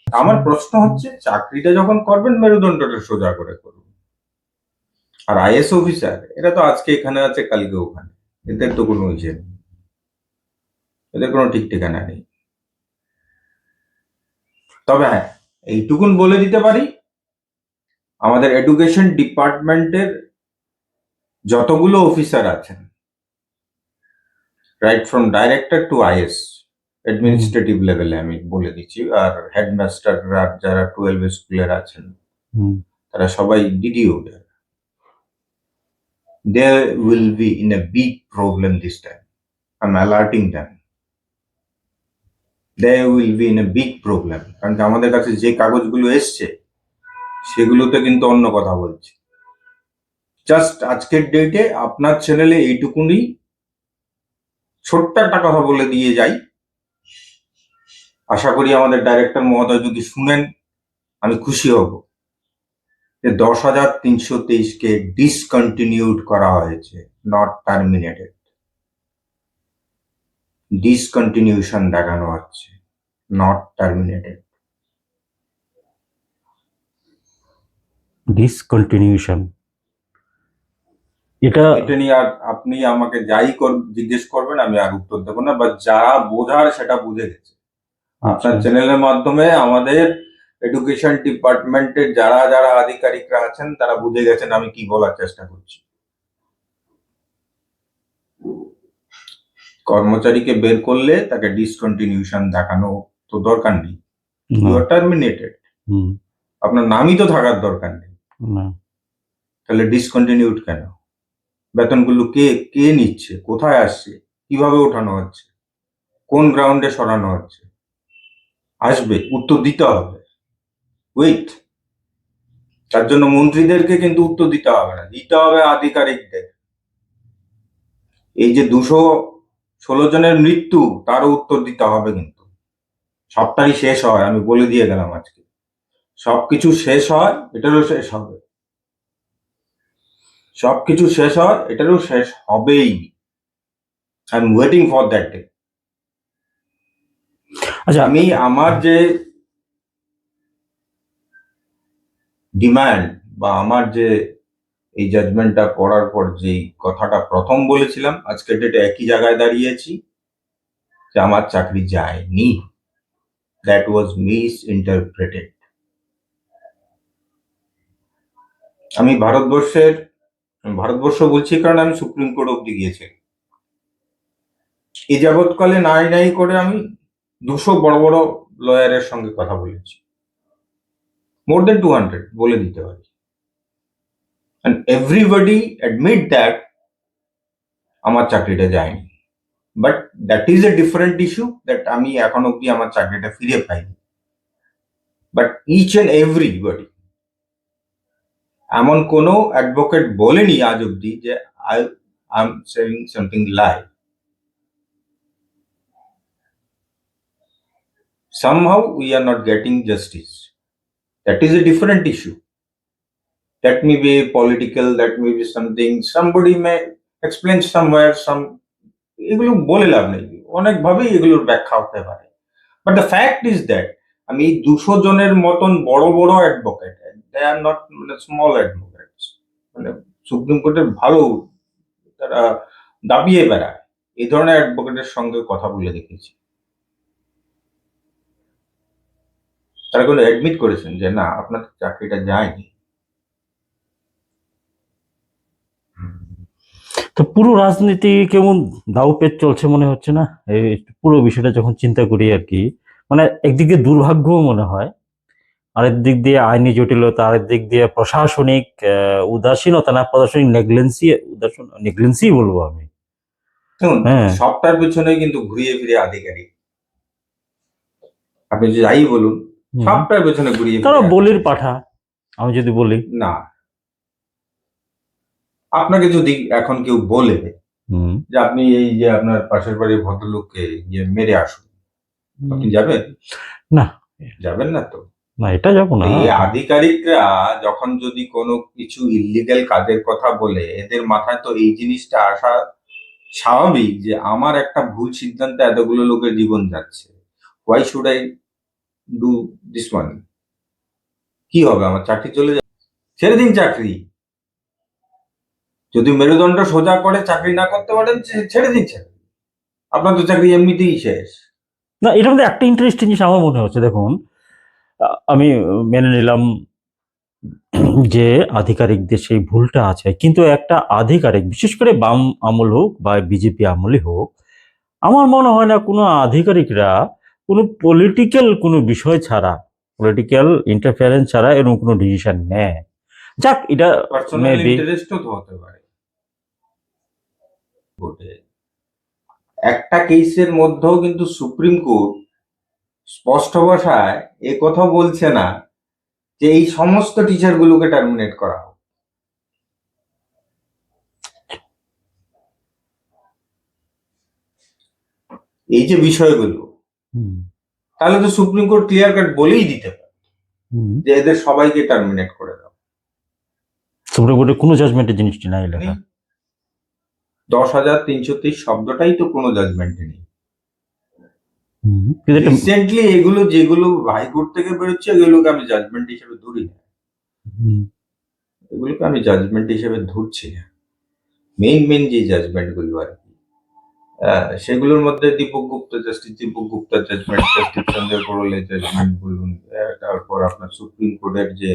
আমার প্রশ্ন হচ্ছে, চাকরিটা যখন করবেন মেরুদণ্ডটা সোজা করে করুন। আর আইএস অফিসার এরা তো আজকে এখানে আছে, কালকে ওখানে, এদের তো কোনো ইয়ে নেই, এদের কোনো ঠিক ঠিকানা নেই। তবে হ্যাঁ, এইটুকুন বলে দিতে পারি, আমাদের এডুকেশন ডিপার্টমেন্টের যতগুলো অফিসার আছেন, right from director two is, administrative লেভেলে আমি বলে দিচ্ছি, আর হেডমাস্টাররা যারা 12 স্কুলের আছেন, হুম, তারা সবাই DDO. There will be in a big problem this time. I'm alerting them. There will be in a big problem. কারণ কি আমাদের কাছে যে কাগজগুলো এসছে সেগুলোতে কিন্তু অন্য কথা বলছে। জাস্ট আজকের ডেটে আপনার চ্যানেলে এইটুকুনি ছোট্ট একটা কথা বলে দিয়ে যাই, আশা করি আমাদের ডাইরেক্টর মহোদয় যদি শুনেন আমি খুশি হব, যে 10,323কে ডিসকন্টিনিউড করা হয়েছে, নট টার্মিনেটেড। ডিসকন্টিনিউশন দেখানো হচ্ছে, নট টার্মিনেটেড। ডিসকন্টিনিউশন, এটা এটা নিয়ে আর আপনি আমাকে জিজ্ঞেস করবেন, আমি আর উত্তর দেবো না, বা যা বোঝার সেটা বুঝে গেছে। আপনার চ্যানেলের মাধ্যমে আমাদের এডুকেশন ডিপার্টমেন্টের যারা যারা আধিকারিকরা আছেন তারা বুঝে গেছেন আমি কি বলার চেষ্টা করছি। কর্মচারীকে বের করলে তাকে ডিসকন্টিনিউশন দেখানো তো দরকার নেই, ইউ আর টার্মিনেটেড, হুম, আপনার নামই তো থাকার দরকার নেই, না, তাহলে ডিসকন্টিনিউড কেন? বেতনগুলো কে কে নিচ্ছে, কোথায় আসছে, কিভাবে ওঠানো হচ্ছে, কোন গ্রাউন্ডে সরানো হচ্ছে? আসবে, উত্তর দিতে হবে। ওয়েট, তার জন্য মন্ত্রীদেরকে কিন্তু উত্তর দিতে হবে না, দিতে হবে আধিকারিকদের। এই যে 216 জনের মৃত্যু, তারও উত্তর দিতে হবে কিন্তু। সবটাই শেষ হয়, আমি বলে দিয়ে গেলাম আজকে, সবকিছু শেষ হয়, এটারও শেষ হবে, সবকিছু শেষ হয়, এটারও শেষ হবেই। I am waiting for that day. আচ্ছা, আমি আমার যে ডিমান্ড বা আমার যে এই জাজমেন্টটা পড়ার পর যেই কথাটা প্রথম বলেছিলাম, আজকের ডেটে একই জায়গায় দাঁড়িয়েছি, যে আমার চাকরি যায়নি, দ্যাট ওয়াজ মিস ইন্টারপ্রেটেড। আমি ভারতবর্ষ বলছি কারণ আমি সুপ্রিম কোর্ট অব্দি গিয়েছি। এই যাবৎকালে নাই নাই করে আমি 200 বড় বড় লয়ারের সঙ্গে কথা বলেছি, মোর দেন 200 বলে দিতে পারি, and everybody admit that আমার চাকরিটা যায়নি। But that is a different issue that আমি এখন অব্দি আমার চাকরিটা ফিরে পাইনি। বাট ইচ অ্যান্ড এভরিবডি, এমন কোনো অ্যাডভোকেট বলেনি আজ অব্দি যে I am saying something lie. Somehow we are not getting justice. That is a different issue. That may be political, that may be something, somebody may explain somewhere, এগুলো বলে লাভ নেই, অনেকভাবেই এগুলোর ব্যাখ্যা হতে পারে। But the fact is that আমি 200 জনের মতন বড় বড় advocate, they are not small advocates, মানে সুপ্রিম কোর্টের ভালো তারা দাবিয়ে বেড়ায়, এই ধরনের অ্যাডভোকেটের সঙ্গে কথা বলে দেখেছি। তারা কোনো অ্যাডমিট করেছেন যে না আপনার চাকরিটা যায়নি। তো পুরো রাজনীতি কেমন দাউপেচ চলছে মনে হচ্ছে না, এই পুরো বিষয়টা যখন চিন্তা করি আর কি। মানে একদিক দিয়ে দুর্ভাগ্যও মনে হয়, আরেক দিক দিয়ে আইনি জটিলতা, আরেক দিক দিয়ে প্রশাসনিক উদাসীনতা, না প্রশাসনিক নেগলেন্সি বলবো আমি। দেখুন, হ্যাঁ, সবটার পেছনে কিন্তু ঘুরিয়ে ফিরে আধিকারিক, আপনি যাই বলুন, সবটার পেছনে ঘুরিয়ে তারা ফিরে বলির আধিকারিক। পাঠা, আমি যদি বলি না, আপনাকে যদি এখন কেউ বলে যে আপনি এই যে আপনার পাশের বাড়ির ভদ্রলোককে গিয়ে মেরে আসুন, আপনি যাবেন? না, যাবেন না তো। না এটা যাবো না। এই আধিকারিকরা যখন যদি কোনো কিছু ইলিগাল কাজের কথা বলে, এদের মাথায় তো এই জিনিসটা আসা স্বাভাবিক যে আমার একটা ভুল সিদ্ধান্তে এতগুলো লোকের জীবন যাচ্ছে, why should I do this one? কি হবে, আমার চাকরি চলে যাবে? ছেড়ে দিন চাকরি। যদি মেরুদণ্ড সোজা করে চাকরি না করতে পারেন, ছেড়ে দিন চাকরি, আপনার তো চাকরি এমনিতেই শেষ। না, এটার মধ্যে একটা ইন্টারেস্টিং জিনিস আমার মনে হচ্ছে, দেখুন আমি মেনে নিলাম যে আধিকারিকদের সেই ভুলটা আছে, কিন্তু একটা আধিকারিক, বিশেষ করে বাম আমল হোক বা বিজেপি আমলই হোক, আমার মনে হয় না কোনো আধিকারিকরা কোনো পলিটিক্যাল কোনো বিষয় ছাড়া, পলিটিক্যাল ইন্টারফারেন্স ছাড়া এরকম কোনো ডিসিশন নেয়। যাক, এটা পার্সোনাল মেবি ইন্টারেস্টও তো হতে পারে। একটা কেসের মধ্যেও কিন্তু সুপ্রিম কোর্ট স্পষ্ট ভাষায় এ কথা বলছে না যে এই সমস্ত টিচার গুলোকে টার্মিনেট করা হোক। এই যে বিষয়গুলো, তাহলে তো সুপ্রিম কোর্ট ক্লিয়ার কাট বলেই দিতে পারে যে এদের সবাইকে টার্মিনেট করে দাও। সুপ্রিম কোর্টের কোনো জাজমেন্টের জিনিসটি নাই লেখা। 10,330 শব্দটাই তো কোনো জাজমেন্টে নেই। কিন্তু এটা রিসেন্টলি এগুলো যেগুলো হাইকোর্ট থেকে বেরোচ্ছে, এগুলোকে আমি জাজমেন্ট হিসেবে ধরি না, এগুলোকে আমি জাজমেন্ট হিসেবে ধরছি না। মেইন যে জাজমেন্ট গুলো আর কি, সেগুলোর মধ্যে জাস্টিস দীপক গুপ্তার জাজমেন্ট, জাস্টিস চন্দ্র কোরলের জাজমেন্ট বলুন, তারপর আপনার সুপ্রিম কোর্টের যে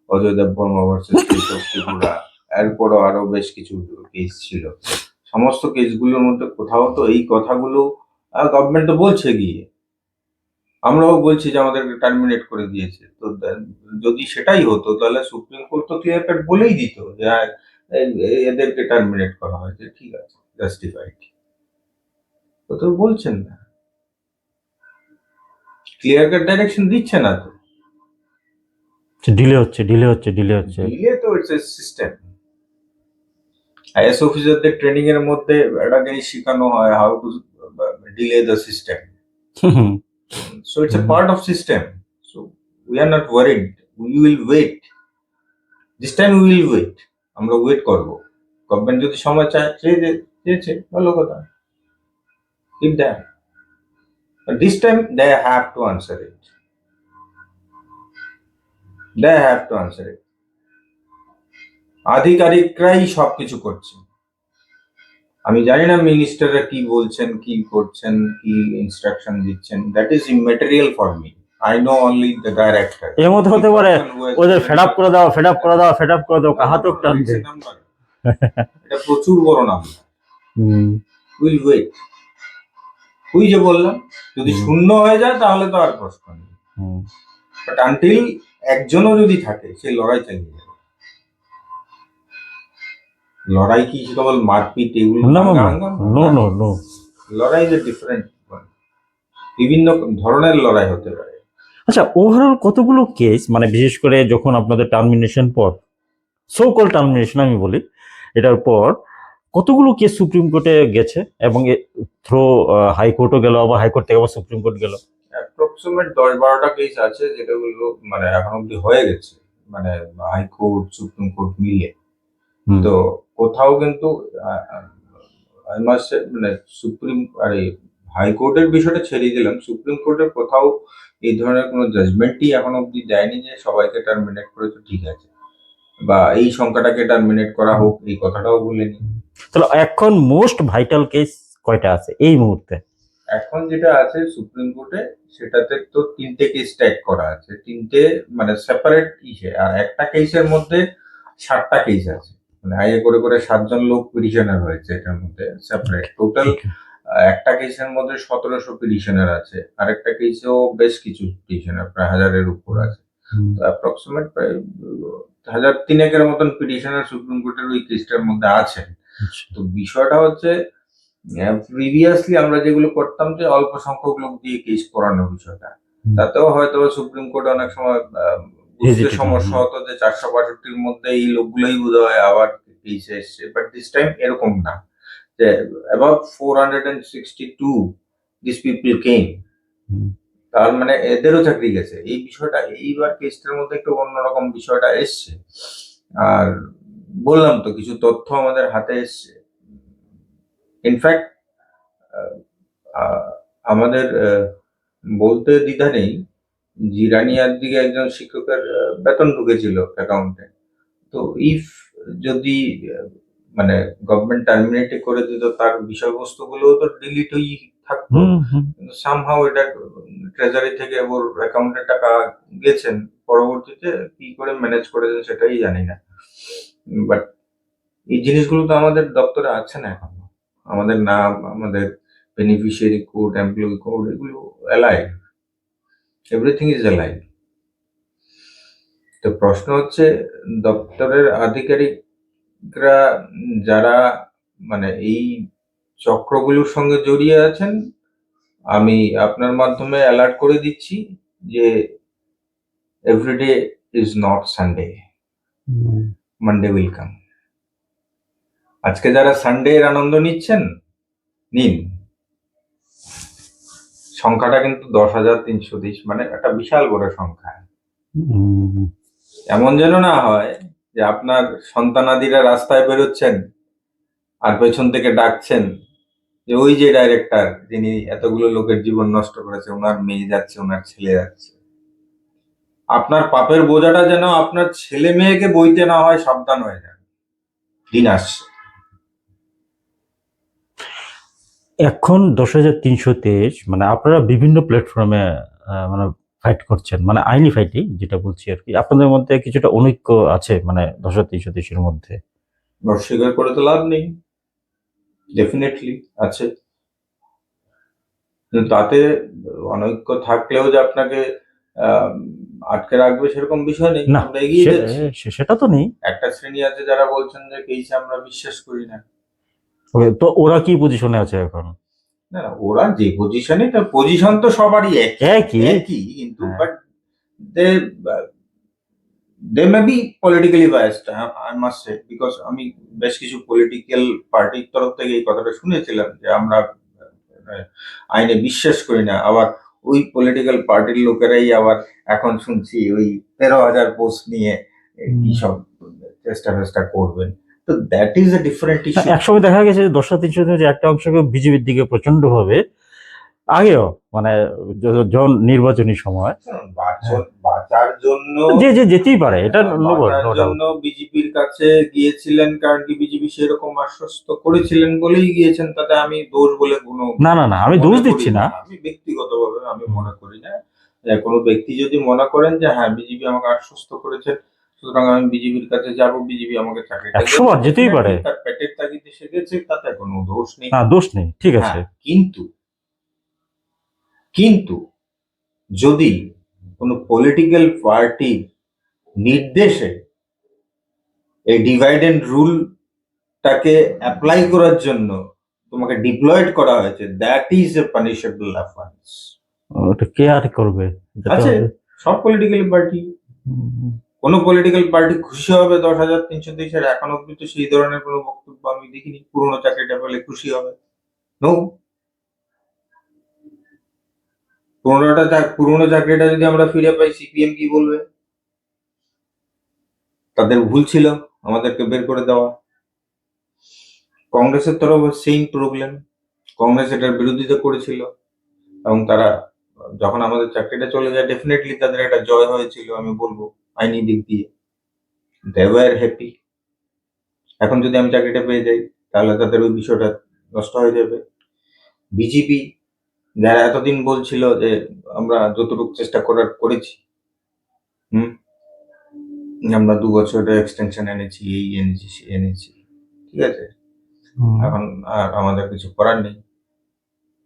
Ajay Debbarma versus state of Tripura, এরপরও আরো বেশ কিছু কেস ছিল। সমস্ত কেসগুলোর মধ্যে কোথাও তো এই কথাগুলো গভর্নমেন্ট তো বলছে গিয়ে, আমরাও বলছি যে আমাদেরকে টার্মিনেট করে দিয়েছে। তো যদি সেটাই হতো তাহলে সুপ্রিম কোর্ট তো ক্লিয়ার কাট বলেই দিত যে এদেরকে টার্মিনেট করা হয়েছে, ঠিক আছে, জাস্টিফাইড। তো বলছেন না, ক্লিয়ার কাট ডাইরেকশন দিচ্ছে না তো, ডিলে হচ্ছে। দিলে তো ইটস এ সিস্টেম। আইএস অফিসারদের ট্রেনিং এর মধ্যে একটা জিনিস শেখানো হয়, how to delay the system. So it's a part of system. So we are not worried. We will wait. This time we will wait. আমরা ওয়েট করব। গভর্নমেন্ট যদি সময় চেয়েছে ভালো কথা, give them. But this time they have to answer it. They have to answer it. আধিকারিকরাই সবকিছু করছে। আমি জানি না মিনিস্টাররা কি বলছেন, কি করছেন, কি ইনস্ট্রাকশন দিচ্ছেন, that is immaterial for me. I know only the director. এর মধ্যে হতে পারে ওদের ফেড আপ করে দাও কাহাতক টানবে। এটা প্রচুর বড় নাম্বার। Will wait. ওই যে বললাম, যদি শূন্য হয়ে যায় তাহলে তো আর প্রশ্ন নেই, বাট আনটিল একজনও যদি থাকে, সেই লড়াই চালিয়ে যাবে। লড়াই কি কেবল মারপিট এগুলো? নো। লড়াই ইজ এ ডিফারেন্ট, বিভিন্ন ধরনের লড়াই হতে পারে। আচ্ছা, ওভারঅল কতগুলো কেস, মানে বিশেষ করে যখন আপনাদের টার্মিনেশন পর, সো কল টার্মিনেশন আমি বলি, এটার পর কতগুলো কেস সুপ্রিম কোর্টে গেছে এবং থ্রো হাইকোর্টও গেল, আবার হাইকোর্ট থেকে আবার সুপ্রিম কোর্ট গেল? অ্যাপ্রক্সিমেট 10-12টা কেস আছে যেটাগুলো মানে এখন অব্দি হয়ে গেছে, মানে হাইকোর্ট সুপ্রিম কোর্ট মিলে। হুম। তো কোথাও কিন্তু আই মাস্ট সে, মানে সুপ্রিম, আরে হাইকোর্টের বিষয়টা ছেড়ে দিলাম, সুপ্রিম কোর্টের কোথাও এই ধরনের কোনো জাজমেন্টই এখন অব্দি দেয়নি যে সবাইকে টার্মিনেট করেছে ঠিক আছে, বা এই সংখ্যাটাকে টার্মিনেট করা হোক, এই কথাটাও বলেনি। তাহলে এখন মোস্ট ভাইটাল কেস কয়টা আছে এই মুহূর্তে? এখন যেটা আছে সুপ্রিম কোর্টে, সেটাতে তো 3টে কেস ট্যাগ করা আছে, 3টে মানে সেপারেট ইসে, আর একটা কেসের মধ্যে 7টা কেস আছে, মানে আগে করে করে 7জন লোক পিটিশনার হয়েছে এটার মধ্যে সেপারেট টোটাল। একটা কেসের মধ্যে 1700 পিটিশনার আছে, আরেকটা কেসেও বেশ কিছু পিটিশনার, প্রায় 1000-এর উপর আছে। তো অ্যাপ্রক্সিমেট প্রায় 1000-3 মতন পিটিশনার সুপ্রিম কোর্টের ওই কেসটার মধ্যে আছে। তো বিষয়টা হচ্ছে, প্রিভিয়াসলি আমরা যেগুলো করতাম যে অল্প সংখ্যক লোক দিয়ে কেস করানোর বিষয়টা, তাতেও হয়তো সুপ্রিম কোর্ট অনেক সময় বুঝতে Hesitate, সমস্যা হতো যে 465-র মধ্যে এই লোকগুলোই বোধহয় আবার কেসে এসছে, বাট দিস টাইম এরকম না, যে অ্যাবাউট 462 দিস পিপল কেম, তার মানে এদেরও চাকরি গেছে। এই বিষয়টা এইবার কেসটার মধ্যে একটু অন্যরকম বিষয়টা এসছে। আর বললাম তো কিছু তথ্য আমাদের হাতে এসছে, ইনফ্যাক্ট আমাদের বলতে দ্বিধা নেই, জিরানিয়ার দিকে একজন শিক্ষকের বেতন ঢুকেছিল অ্যাকাউন্টে। তো ইফ যদি মানে গভর্নমেন্ট টার্মিনেট করে দিত, তার বিষয়বস্তুগুলো তো ডিলিট হয়ে থাকতো, কিন্তু সামহাও এটা ট্রেজারি থেকে ওর অ্যাকাউন্টে টাকা গেছেন, পরবর্তীতে কি করে ম্যানেজ করেছেন সেটাই জানি না। বাট এই জিনিসগুলো তো আমাদের দপ্তরে আছে না এখন, আমাদের নাম, আমাদের বেনিফিশিয়ারি কোড, এমপ্লয়ি কোড, এগুলো অ্যালাইভ, এভরিথিং ইজ অ্যালাইভ। তো প্রশ্ন হচ্ছে, দপ্তরের আধিকারিকরা যারা মানে এই চক্রগুলোর সঙ্গে জড়িয়ে আছেন, আমি আপনার মাধ্যমে অ্যালার্ট করে দিচ্ছি যে everyday is not Sunday, Monday will come. আজকে যারা সানডে এর আনন্দ নিচ্ছেন, নিন, সংখ্যাটা কিন্তু 10,320, মানে একটা বিশাল বড় সংখ্যা। এমন যেন না হয় যে আপনার সন্তানাদিরা রাস্তায় বেরোচ্ছেন আর পেছন থেকে ডাকছেন যে ওই যে ডাইরেক্টর যিনি এতগুলো লোকের জীবন নষ্ট করেছে, ওনার মেয়ে যাচ্ছে, ওনার ছেলে যাচ্ছে। আপনার পাপের বোঝাটা যেন আপনার ছেলে মেয়েকে বইতে না হয়, সাবধান হয়ে যান, দিন আসছে। এখন 10,323, মানে আপনারা বিভিন্ন প্ল্যাটফর্মে মানে ফাইট করছেন, মানে আইনি ফাইটই যেটা বলছি আর কি, আপনাদের মধ্যে কিছুটা অনৈক্য আছে মানে 10,323-এর মধ্যে? অস্বীকার করে তো লাভ নেই, ডেফিনেটলি আছে, কিন্তু তাতে অনৈক্য থাকলেও যে আপনাকে আটকে রাখবে সেরকম বিষয় নেই, না, আমরা এগিয়ে যাচ্ছি। সেটা তো নেই। একটা শ্রেণী আছে যারা বলছেন যে কেইসে আমরা বিশ্বাস করি না। তো ওরা কি পজিশনে আছে এখন? না না, ওরা যে পজিশনে, তার পজিশন তো সবারই একই। একই, কিন্তু but they they may be politically biased, I must say, because আমি বেশ কিছু পলিটিক্যাল পার্টির তরফ থেকে এই কথাটা শুনেছিলাম যে আমরা আইনে বিশ্বাস করি না, আবার ওই পলিটিক্যাল পার্টির লোকেরাই আবার এখন শুনছি ওই 13,000 পোস্ট নিয়ে কি সব চেষ্টা ফেষ্টা করবেন। তো that is a different issue. একসময় দেখা গেছে যে 10,323 একটা অংশকে বিজেপির দিকে প্রচন্ড ভাবে, আগেও মানে যখন নির্বাচনী সময়, বাঁচার জন্য যে যেতেই পারে, এটা বাঁচার জন্য বিজেপির কাছে গিয়েছিলেন, কারণ কি বিজেপি সেরকম আশ্বস্ত করেছিলেন বলেই গিয়েছেন, তাতে আমি দোষ বলে কোনো না, আমি দোষ দিচ্ছি না। আমি ব্যক্তিগতভাবে আমি মনে করি না। কোনো ব্যক্তি যদি মনে করেন যে হ্যাঁ বিজেপি আমাকে আশ্বস্ত করেছে, সুতরাং আমি বিজেপির কাছে যাব, বিজেপি আমাকে চাকরিটা 100 বার যেতেই পারে, তার পেটের তাগিদে সে গেছে, তাতে কোনো দোষ নেই। না, দোষ নেই, ঠিক আছে। কিন্তু কিন্তু যদি কোনো পলিটিক্যাল পার্টির নির্দেশে এই ডিভাইড এন্ড রুলটাকে অ্যাপ্লাই করার জন্য তোমাকে ডিপ্লয়েড করা হয়েছে, that is A punishable offence. ওটা কে আর করবে? এটা তো আছে হবে- সব পলিটিক্যাল পার্টি, হুম, কোন পলিটিক্যাল পার্টি খুশি হবে 10,323-এর? এখন অব্দি তো সেই ধরনের কোনো বক্তব্য আমি দেখিনি। পুরোনো চাকরিটা পেলে খুশি হবে? নো। পুরোনো চাকরিটা যদি আমরা ফিরে পাই, সিপিএম কি বলবে? তাদের ভুল ছিল আমাদেরকে বের করে দেওয়া। কংগ্রেসের তরফ সেম প্রবলেম, কংগ্রেস এটার বিরোধিতা করেছিল এবং তারা যখন আমাদের চাকরিটা চলে যায়, ডেফিনেটলি তাদের একটা জয় হয়েছিল আমি বলবো আইনি দিক দিয়ে। They were happy. এখন যদি আমি চাকরিটা পেয়ে যাই, তাহলে তাদের ওই বিষয়টা নষ্ট হয়ে যাবে। বিজেপি যারা এতদিন বলছিল যে আমরা যতটুকু চেষ্টা করার করেছি, হুম, আমরা 2 বছরের এক্সটেনশন এনেছি, এই এনেছি সে এনেছি, ঠিক আছে, হুম, এখন আর আমাদের কিছু করার নেই।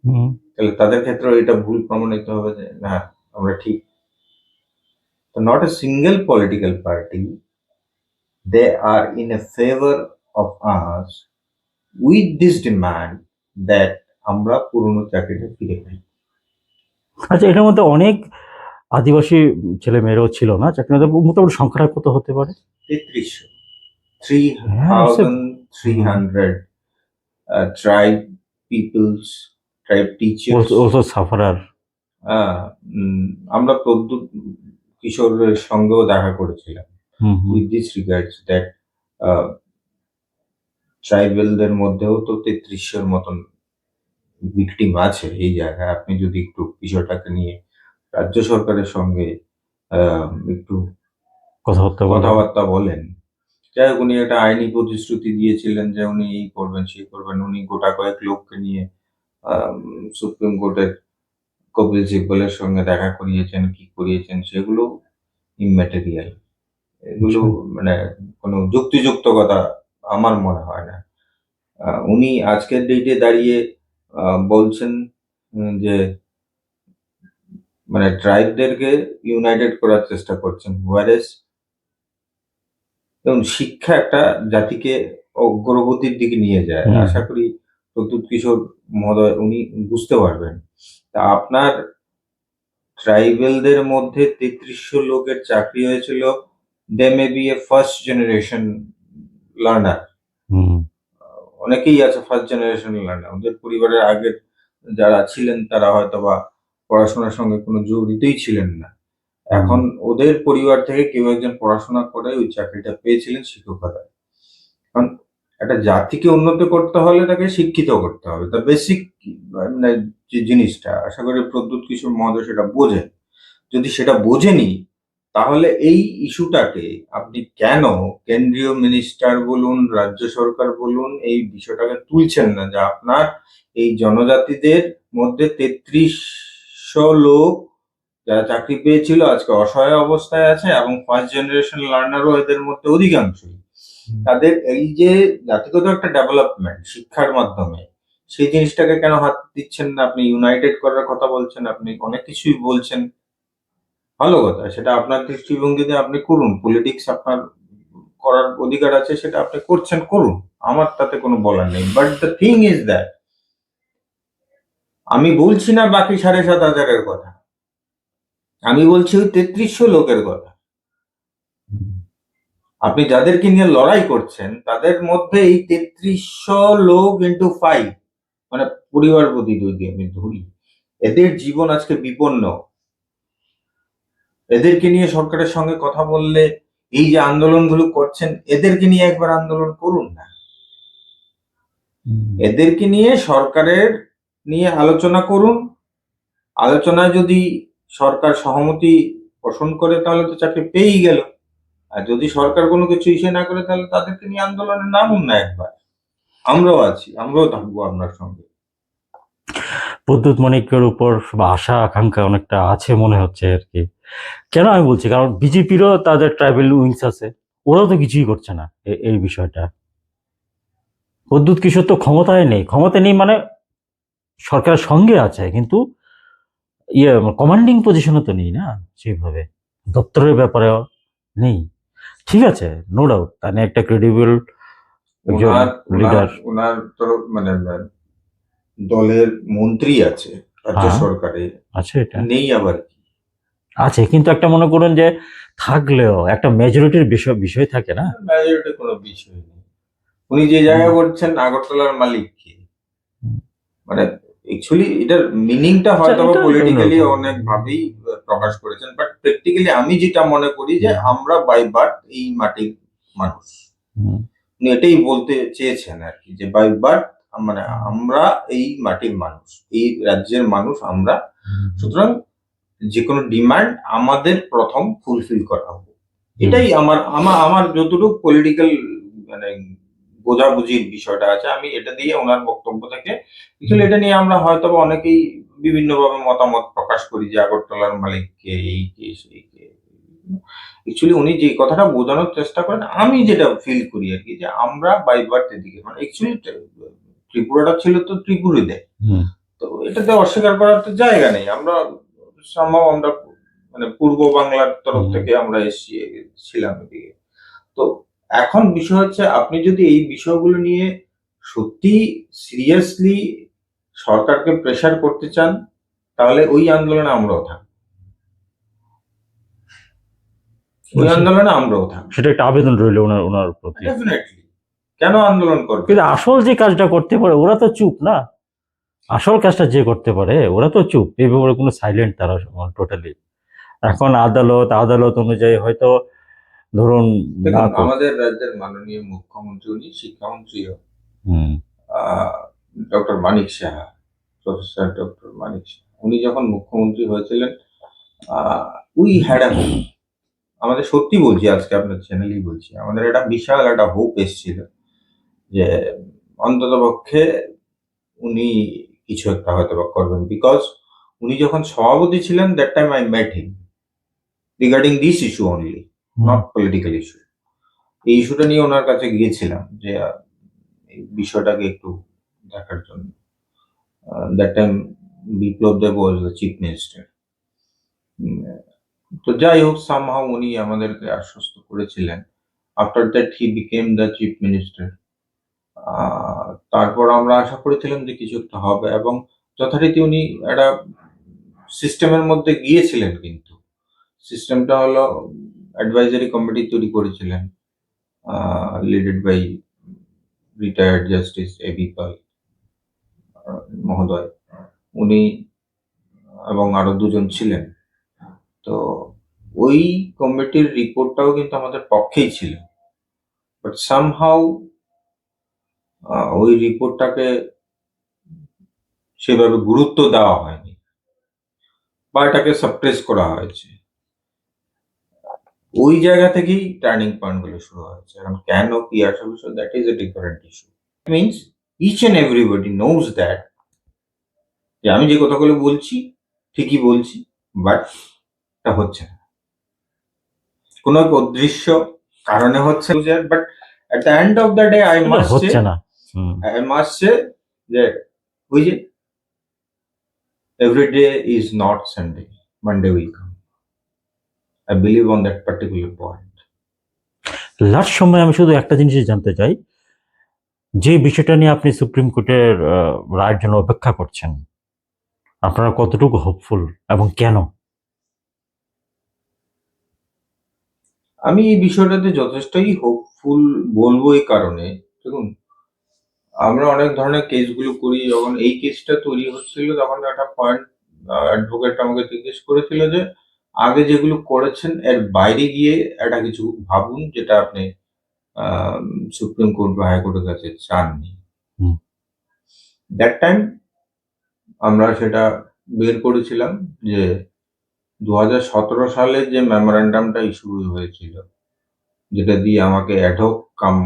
হুম। তাহলে তাদের ক্ষেত্রে এটা ভুল প্রমাণিত হবে যে না, আমরা ঠিক। তো not a single political party, they are in a favor of us with this demand that আমরা পুরনো চাকরিটা ফিরে পাই। আচ্ছা, এটার মধ্যে অনেক আদিবাসী ছেলে মেয়েরাও ছিল না চাকরিতে? মোটামুটি সংখ্যাটা কত হতে পারে? 3300, থ্রি হ্যাঁ, thousand three hundred tribe peoples, tribe teachers. Also sufferer. আমরা প্রদ্যুৎ কিশোরের সঙ্গেও দেখা করেছিলাম hmm, hmm, with this regards that ট্রাইবেলদের মধ্যেও তো 3300-র মতন ভিকটিম আছে এই জায়গায়। আপনি যদি একটু বিষয়টাকে নিয়ে রাজ্য সরকারের সঙ্গে একটু কথাবার্তা বলে। কথাবার্তা বলেন। যাই হোক, উনি একটা আইনি প্রতিশ্রুতি দিয়েছিলেন যে উনি এই করবেন সেই করবেন। উনি গোটা কয়েক লোককে নিয়ে সুপ্রিম কোর্টের কপিল সিব্বলের সঙ্গে দেখা করিয়েছেন, কি করিয়েছেন সেগুলো ইম্যাটেরিয়াল। এগুলো আচ্ছা। মানে কোনো যুক্তিযুক্ত কথা আমার মনে হয় না। উনি আজকের ডেটে দাঁড়িয়ে বলছেন যে মানে ট্রাইবদেরকে ইউনাইটেড করার চেষ্টা করছেন। whereas এবং শিক্ষা একটা জাতিকে অগ্রগতির দিকে নিয়ে যায়। হুম, আশা করি প্রদ্যুৎ কিশোর মহোদয় উনি বুঝতে পারবেন। তা আপনার ট্রাইবেলদের মধ্যে 3300 লোকের চাকরি হয়েছিল। They may be a first generation learner. হুম, অনেকেই আছে ফার্স্ট জেনারেশন লার্নার। ওদের পরিবারের আগের যারা ছিলেন তারা হয়তোবা পড়াশোনার সঙ্গে কোনো জড়িতই ছিলেন না। এখন ওদের পরিবার থেকে কেউ একজন পড়াশোনা করে ওই চাকরিটা পেয়েছিলেন শিক্ষকতায়। কারণ একটা জাতিকে উন্নত করতে হলে তাকে শিক্ষিত করতে হবে। দ্য বেসিক মানে যে জিনিসটা, আশা করি প্রদ্যুৎ কিশোর মহোদয় সেটা বোঝেন। যদি সেটা বোঝেনি, তাহলে এই ইস্যুটাকে আপনি কেন কেন্দ্রীয় মিনিস্টার বলুন, রাজ্য সরকার বলুন, এই বিষয়টাকে তুলছেন না যে আপনার এই জনজাতিদের মধ্যে 3300 লোক যারা চাকরি পেয়েছিল আজকে অসহায় অবস্থায় আছে এবং ফার্স্ট জেনারেশন লার্নারও এদের মধ্যে অধিকাংশই। তাদের এই যে জাতিগত একটা ডেভেলপমেন্ট শিক্ষার মাধ্যমে, সেই জিনিসটাকে কেন হাত দিচ্ছেন না? আপনি ইউনাইটেড করার কথা বলছেন, আপনি অনেক কিছুই বলছেন, ভালো কথা, সেটা আপনার দৃষ্টিভঙ্গিতে আপনি করুন। পলিটিক্স আপনার করার অধিকার আছে, সেটা আপনি করছেন, করুন, আমার তাতে কোনো বলার নেই। But the thing is that আমি বলছি না বাকি 7,500-এর কথা, আমি বলছি ওই 3300 লোকের কথা। আপনি যাদেরকে নিয়ে লড়াই করছেন তাদের মধ্যে এই 3300 লোক ইন্টু 5, মানে পরিবার প্রতি যদি আমি ধরি, এদের জীবন আজকে বিপন্ন। এদেরকে নিয়ে সরকারের সঙ্গে কথা বললে, এই যে আন্দোলনগুলো করছেন এদেরকে নিয়ে একবার আন্দোলন করুন না। এদেরকে নিয়ে সরকারের নিয়ে আলোচনা করুন। আলোচনায় যদি সরকার সহমতি পোষণ করে তাহলে তো চাকরি পেয়েই গেল। আর যদি সরকার কোনো কিছু ইসে না করে তাহলে তাদেরকে নিয়ে আন্দোলনে নামুন না একবার। আমরাও আছি, আমরাও থাকবো আপনার সঙ্গে। প্রদ্যুৎ মানিক্যের উপর বা আশা আকাঙ্ক্ষা অনেকটা আছে মনে হচ্ছে আর কি। কেন আমি বলছি, কারণ বিজেপিরও তাদের ট্রাইবেল উইংস আছে, ওরাও তো কিছুই করছে না এই বিষয়টা। প্রদ্যুৎ কিশোর তো ক্ষমতায় নেই, ক্ষমতায় নেই মানে সরকারের সঙ্গে আছে কিন্তু কমান্ডিং পজিশনে তো নেই না সেইভাবে, দপ্তরের ব্যাপারেও নেই। ঠিক আছে, নো ডাউট তাহলে একটা ক্রেডিবল একজন ওনার ওনার লিডার। ওনার তরফ মানে দলের মন্ত্রী আছে রাজ্য হ্যাঁ। সরকারে, আছে এটা নেই আবার কি? আছে, কিন্তু একটা মনে করুন যে থাকলেও একটা মেজরিটির বিষয় বিষয় থাকে না। মেজরিটি কোনো বিষয় নেই। উনি যে জায়গায় করছেন আগরতলার মালিক কে? হুম। মানে অ্যাকচুয়ালি এটার মিনিংটা আচ্ছা, হয়তো এটা এটা পলিটিক্যালি অন্যরকম। অনেক ভাবেই প্রকাশ করেছেন, বাট প্র্যাকটিক্যালি আমি যেটা মনে করি যে হুম। আমরা বাই বার্থ এই মাটির মানুষ। হুম। উনি এটাই বলতে চেয়েছেন আর কি, যে বাই বার্থ মানে আমরা এই মাটির মানুষ, এই রাজ্যের মানুষ আমরা। সুতরাং যে কোনো ডিমান্ড আমাদের প্রথম ফুলফিল করা হবে। এটাই আমার আমার আমার যতটুকু পলিটিক্যাল মানে বোঝাবুঝির বিষয়টা আছে, আমি এটা দিয়ে ওনার বক্তব্য থেকে অ্যাকচুয়ালি এটা নিয়ে আমরা হয়তো বা অনেকেই বিভিন্নভাবে মতামত প্রকাশ করি যে আগরতলার মালিক কে, এই কে, সেই কে। অ্যাকচুয়ালি উনি যে কথাটা বোঝানোর চেষ্টা করেন, আমি যেটা ফিল করি আর কি, যে আমরা বাই বার্থ এদিকে মানে অ্যাকচুয়ালি ত্রিপুরাটা ছিল তো ত্রিপুরীদের। হুম। তো এটাতে অস্বীকার করার তো জায়গা নেই। আমরা somehow আমরা মানে পূর্ব বাংলার তরফ হুম। থেকে আমরা ছিলাম এদিকে। তো এখন বিষয় হচ্ছে, আপনি যদি এই বিষয়গুলো নিয়ে সত্যি সিরিয়াসলি সরকারকে প্রেসার করতে চান, তাহলে ওই আন্দোলনে আমরাও থাকবো। ওই আন্দোলনে আমরাও থাকবো। সেটা একটা আবেদন রইল ওনার ওনার প্রতি। ডেফিনেটলি। কেন আন্দোলন করবে কিন্তু না? আসল যে কাজটা করতে পারে ওরা তো চুপ না। আসল কাজটা যে করতে পারে ওরা তো চুপ, এই ব্যাপারে কোনো সাইলেন্ট তারা টোটালি। এখন আদালত আদালত অনুযায়ী হয়তো ধরুন না দেখুন, কর। আমাদের রাজ্যের মাননীয় মুখ্যমন্ত্রী, উনি শিক্ষামন্ত্রীও হুম। Doctor Manik Saha, professor doctor Manik Saha, উনি যখন মুখ্যমন্ত্রী হয়েছিলেন, উই হ্যাড আ হোপ। আমাদের সত্যি বলছি, আজকে আপনার চ্যানেলেই বলছি, আমাদের একটা বিশাল একটা হোপ এসেছিল যে অন্ততপক্ষে উনি কিছু একটা হয়তো বা করবেন। বিকজ উনি যখন সভাপতি ছিলেন, that time I met him regarding this issue only, not political issue. এই ইস্যুটা নিয়ে ওনার কাছে গিয়েছিলাম যে এই বিষয়টাকে একটু দেখার জন্য। That time Biplab Deb was the chief minister. তো যাই হোক, সামহাউ উনি আমাদেরকে আশ্বস্ত করেছিলেন। After that he became the chief minister. তারপর আমরা আশা করেছিলাম যে কিছু একটা হবে, এবং যথারীতি উনি একটা সিস্টেমের মধ্যে গিয়েছিলেন, কিন্তু সিস্টেমটা হলো অ্যাডভাইজারি কমিটি তৈরি করেছিলেন, লিডেড বাই রিটায়ার্ড জাস্টিস এবি পাল মহোদয়। উনি এবং আরো দুজন ছিলেন। তো ওই কমিটির রিপোর্টটাও কিন্তু আমাদের পক্ষেই ছিল, বাট সামহাউ ওই রিপোর্টটাকে সেভাবে গুরুত্ব দেওয়া হয়নি বা এটাকে সাপ্রেস করা হয়েছে। ওই জায়গা থেকেই টার্নিং পয়েন্ট গুলো শুরু হয়েছে। এখন কেন কি আসল বিষয়, that is a different issue. Means each and everybody knows that, যে আমি যে কথাগুলো বলছি ঠিকই বলছি, বাট এটা হচ্ছে না, কোনো এক অদৃশ্য কারণে হচ্ছে। But at the end of the day I এটা মাস্ট সে, হচ্ছে না। হুম। যে ওই যে every day is not Sunday, Monday will come. I believe on that particular point. Last সময় আমি শুধু একটা জিনিসই জানতে চাই, যে বিষয়টা নিয়ে আপনি সুপ্রিম কোর্টের রায়ের জন্য অপেক্ষা করছেন, আপনারা কতটুকু হোপফুল এবং কেন? আমি এই বিষয়টাতে যথেষ্টই হোপফুল বলবো এই কারণে, দেখুন, আমরা অনেক ধরনের কেসগুলো করি। যখন এই কেসটা তৈরি হচ্ছিল, তখন একটা পয়েন্ট অ্যাডভোকেট আমাকে জিজ্ঞেস করেছিল যে আগে যেগুলো করেছেন এর বাইরে গিয়ে একটা কিছু ভাবুন, যেটা আপনি সুপ্রিম কোর্ট বা হাইকোর্টের কাছে চাননি। হুম। দ্যাট টাইম আমরা সেটা বের করেছিলাম যে 2017 সালে যে মেমোরেন্ডামটা ইস্যু হয়েছিল, যেটা দিয়ে আমাকে অ্যাডহক কাম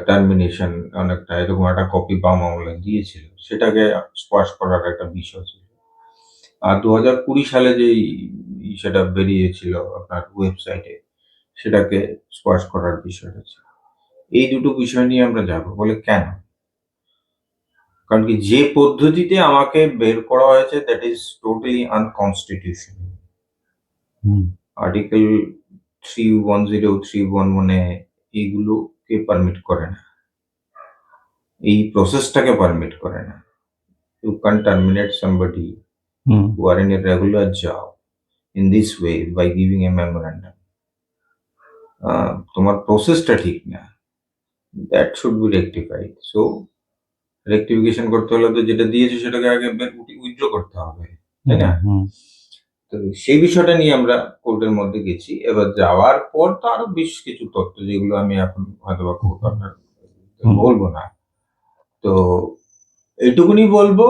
টার্মিনেশন অনেকটা এরকম একটা কপি বাম আমলে দিয়েছিল, সেটাকে স্কোয়াশ করার একটা বিষয় ছিল। আর 2020 সালে যেই সেটা বেরিয়েছিল আপনার ওয়েবসাইটে, সেটাকে স্কোয়াশ করার বিষয়টা ছিল। এই দুটো বিষয় নিয়ে আমরা যাবো বলে কেন? কারণ কি, যে পদ্ধতিতে আমাকে বের করা হয়েছে that is totally unconstitutional. Hmm. Article 310, 311 এইগুলোকে পারমিট করে না, এই প্রসেসটাকে পারমিট করে না। You can't terminate somebody hmm who are in a regular job in this way by giving a memorandum. তোমার প্রসেসটা ঠিক না, that should be rectified. So rectification করতে হলে তো যেটা দিয়েছে সেটাকে আগে উইথড্র করতে হবে, তাই না? হুম তো সেই বিষয়টা নিয়ে আমরা কোর্টের মধ্যে গেছি। এবার যাওয়ার পর তো আরো বেশ কিছু তথ্য, যেগুলো আমি এখন হয়তো বা কোর্ট আপনার বলবো না। তো এইটুকুনি বলবো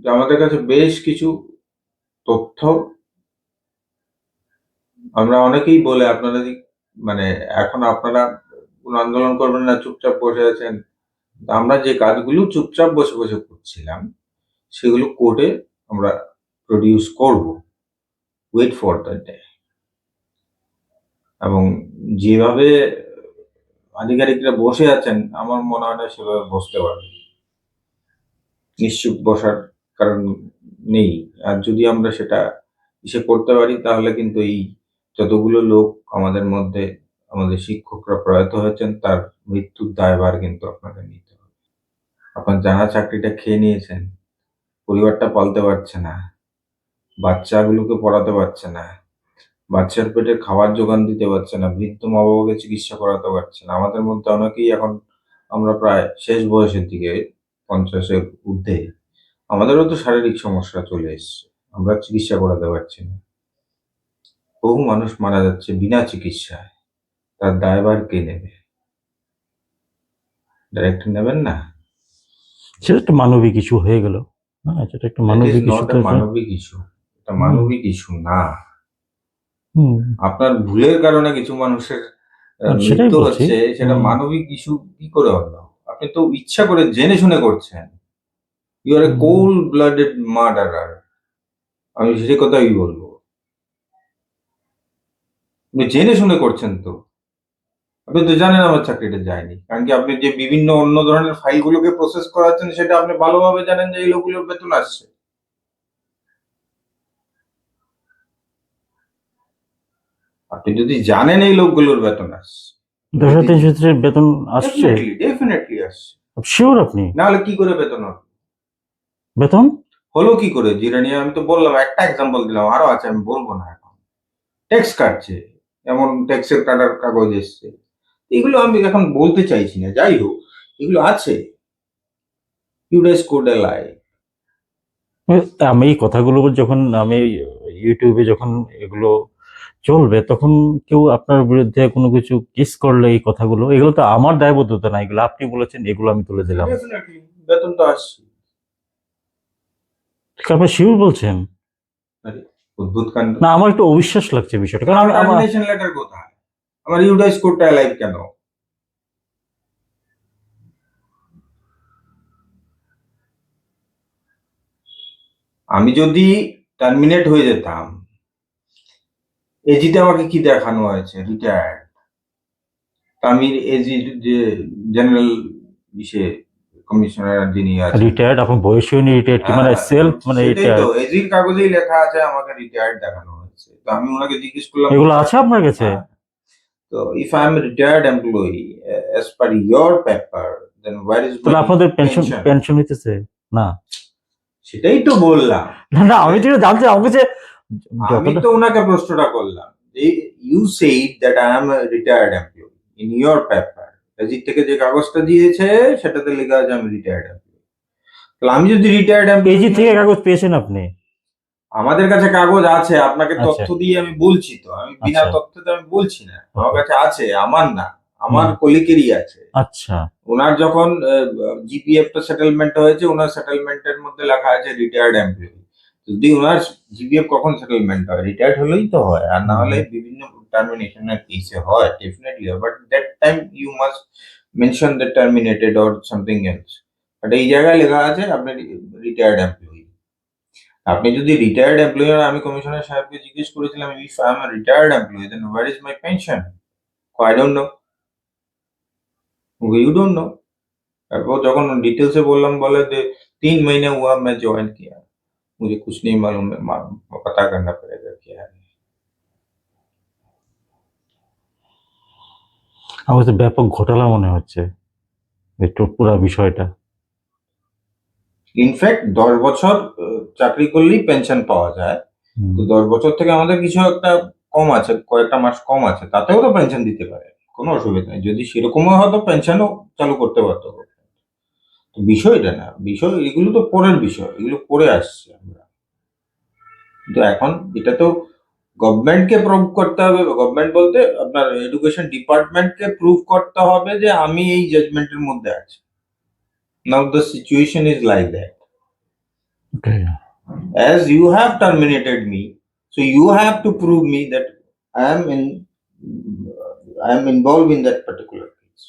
যে আমাদের কাছে বেশ কিছু তথ্য, আমরা অনেকেই বলে আপনারা মানে এখন আপনারা কোনো আন্দোলন করবেন না, চুপচাপ বসে আছেন। আমরা যে কাজগুলো চুপচাপ বসে বসে করছিলাম সেগুলো কোর্টে আমরা প্রডিউস করব। Wait for the day. এবং যেভাবে আধিকারিকরা বসে আছেন আমার মনে হয় না সেভাবে বসতে পারবে, নিশ্চুপ বসার কারণ নেই। আর যদি আমরা সেটা করতে পারি তাহলে কিন্তু এই যতগুলো লোক আমাদের মধ্যে, আমাদের শিক্ষকরা প্রয়াত হয়েছেন, তার মৃত্যুর দায়ভার কিন্তু আপনাকে নিতে হবে। আপনার জানা চাকরিটা খেয়ে নিয়েছেন, পরিবারটা পালতে পারছে না, বাচ্চাগুলোকে পড়াতে পারছে না, বাচ্চার পেটে খাবার জোগান দিতে পারছে না, বৃদ্ধ মা বাবাকে চিকিৎসা করাতে পারছে না। আমাদের মধ্যে অনেকেই এখন, আমরা প্রায় শেষ বয়সের দিকে, 50-এর ঊর্ধ্বে, আমাদেরও তো শারীরিক সমস্যা চলে এসছে, আমরা চিকিৎসা করাতে পারছি না। বহু মানুষ মারা যাচ্ছে বিনা চিকিৎসায়, তার দায়ভার কে নেবে? ডাইরেক্টর নেবেন না? সেটা একটা মানবিক ইস্যু হয়ে গেল। হ্যাঁ, সেটা একটা দ্যাট ইজ মানবিক ইস্যু নট তো এ এটা। মানবিক ইস্যু, এটা মানবিক ইস্যু না। হুম আপনার ভুলের কারণে কিছু মানুষের সেটাই মৃত্যু বলছি। হচ্ছে, সেটা মানবিক ইস্যু কি করে হলো? আপনি তো ইচ্ছা করে জেনে শুনে করছেন। You are a hmm, cold blooded murderer. আমি সে কথাই বলবো, আপনি জেনে শুনে করছেন তো। আপনি তো জানেন আমার চাকরিটা যায়নি, কারণ কি আপনি যে বিভিন্ন অন্য ধরনের ফাইলগুলোকে প্রসেস করাচ্ছেন সেটা আপনি ভালোভাবে জানেন যে এই লোকগুলোর বেতন আসছে। আপনি যদি জানেন এই লোকগুলোর বেতন আসছে, 200-300 বেতন আসছে? ডেফিনেটলি ডেফিনেটলি আসছে। শিওর আপনি? নাহলে কি করে বেতন হবে? বেতন হলো কি করে? জিরানিয়া, আমি তো বললাম, একটা এক্সাম্পল দিলাম, আরো আছে, আমি বলবো না এখন। ট্যাক্স কাটছে, এমন ট্যাক্সের কাটার কাগজ এসছে, এগুলো আমি এখন বলতে চাইছি না। যাই হোক, এগুলো আছে। ইউডাইস কোড এলাই। আমি এই কথাগুলো যখন আমি ইউটিউবে যখন এগুলো চলবে তখন কেউ আপনার বিরুদ্ধে কোনো কিছু কেস করলে এই কথাগুলো, এগুলো তো আমার দায়বদ্ধতা না, এগুলো আপনি বলেছেন, এগুলো আমি তুলে দিলাম। ডেফিনেটলি বেতন তো আসছে। আপনি শিওর বলছেন? আরে, অদ্ভুত কাণ্ড। না, আমার একটু অবিশ্বাস লাগছে বিষয়টা, কারণ আমার আমার টার্মিনেশন লেটার কোথায়? আমার ইউডাইস কোডটা এলাইভ কেন? আমি যদি টার্মিনেট হয়ে যেতাম, এজিতে আমাকে কি দেখানো হয়েছে? রিটায়ার্ড। আমি এজি যে জেনারেল ইসে কমিশনার যিনি আছেন, রিটায়ার্ড, আপনার বয়সী উনি রিটায়ার্ড কি মানে হ্যাঁ, তো সেলফ মানে সেটাই তো, রিটায়ার্ড? এজির কাগজেই লেখা আছে আমাকে রিটায়ার্ড দেখানো হয়েছে। তো আমি ওনাকে জিজ্ঞেস করলাম, এগুলো আছে আপনার কাছে? হ্যাঁ, তো if I am retired employee as per your paper, then where is my তাহলে আপনাদের পেনশন পেনশন? পেনশন হইতেছে? না সেটাই তো বললাম। না না, আমি যেটা জানতে আমার কাছে আমি যতটা। তো ওনাকে প্রশ্নটা করলাম, you said that I am retired employee in your paper, এজির থেকে যে কাগজটা দিয়েছে সেটাতে লেখা আছে আমি রিটায়ার্ড এমপ্লয়ি। তাহলে আমি যদি রিটায়ার্ড এমপ্লয়ি, এজি থেকে কাগজ পেয়েছেন আপনি? আমাদের কাছে কাগজ আছে, আপনাকে আচ্ছা তথ্য দিয়ে আমি বলছি তো, আমি বিনা আচ্ছা। তথ্যে তো আমি বলছি না। আমার ওকে। কাছে আছে, আমার না, আমার হুম, কলিকেরই আছে। আচ্ছা। ওনার যখন জিপিএফ টা সেটেলমেন্ট হয়েছে, ওনার সেটেলমেন্টের মধ্যে লেখা আছে রিটায়ার্ড এমপ্লয়ি। যদি ওনার জিপিএফ কখন সেটেলমেন্ট হয়? রিটায়ার্ড হলেই তো হয়, আর না হলে হুম, বিভিন্ন টার্মিনেশনের কেসে হয়, definitely. But that time you must mention the terminated or something else. But এই জায়গায় লেখা আছে আপনি রিটায়ার্ড এমপ্লয়ি। আপনি যদি রিটায়ার্ড এমপ্লয়ি হন, আমি কমিশনার সাহেবকে জিজ্ঞেস করেছিলাম, if I am a retired employee then where is my pension? I don't know. You don't know. তারপর যখন डिटेल से बोललाम, बोले যে 3 महीने हुआ मैं जॉइन किया, मुझे कुछ नहीं मालूम है, पता करना पड़ेगा क्या है। আমার কাছে ব্যাপক ঘোটালা মনে হচ্ছে একটু পুরো বিষয়টা। ইনফ্যাক্ট 10 বছর চাকরি করলেই পেনশন পাওয়া যায়। তো 10 বছর থেকে আমাদের কিছু একটা কম আছে, কয়েকটা মাস কম আছে, তাতেও তো পেনশন দিতে পারে, কোনো অসুবিধা নেই। যদি সেরকমও হয়তো পেনশনও চালু করতে পারতো। তো বিষয়টা না, বিষয় এগুলো তো পরের বিষয়, এগুলো করে আসছে আমরা। কিন্তু এখন এটা তো গভর্নমেন্টকে প্রুভ করতে হবে, গভর্নমেন্ট বলতে আপনার এডুকেশন ডিপার্টমেন্টকে প্রুভ করতে হবে যে আমি এই জাজমেন্টের মধ্যে আছি। Now the situation is like that, Okay. as you have terminated me, so you have to prove me that I am involved in that particular case.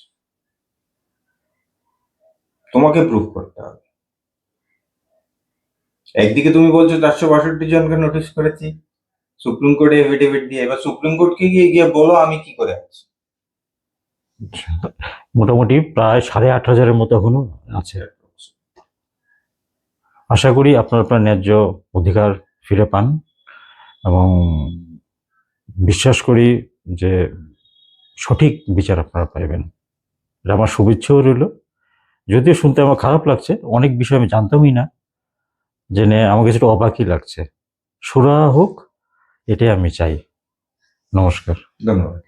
তোমাকে প্রুভ করতে হবে। একদিকে তুমি বলছো 462 জনকে নোটিশ করেছি সুপ্রিম কোর্টে এফিডেভিট দিয়ে, এবার সুপ্রিম কোর্টকে গিয়ে গিয়ে বলো আমি কি করে আছি। মোটামুটি প্রায় 8,500-এর মতো এখনো আছে। আশা করি আপনার আপনার ন্যায্য অধিকার ফিরে পান এবং বিশ্বাস করি যে সঠিক বিচার আপনারা পাইবেন। এটা আমার শুভেচ্ছাও রইল। যদিও শুনতে আমার খারাপ লাগছে, অনেক বিষয় আমি জানতামই না, জেনে আমার কাছে একটু অবাকই লাগছে। সুরাহা হোক, এটাই আমি চাই। নমস্কার। ধন্যবাদ।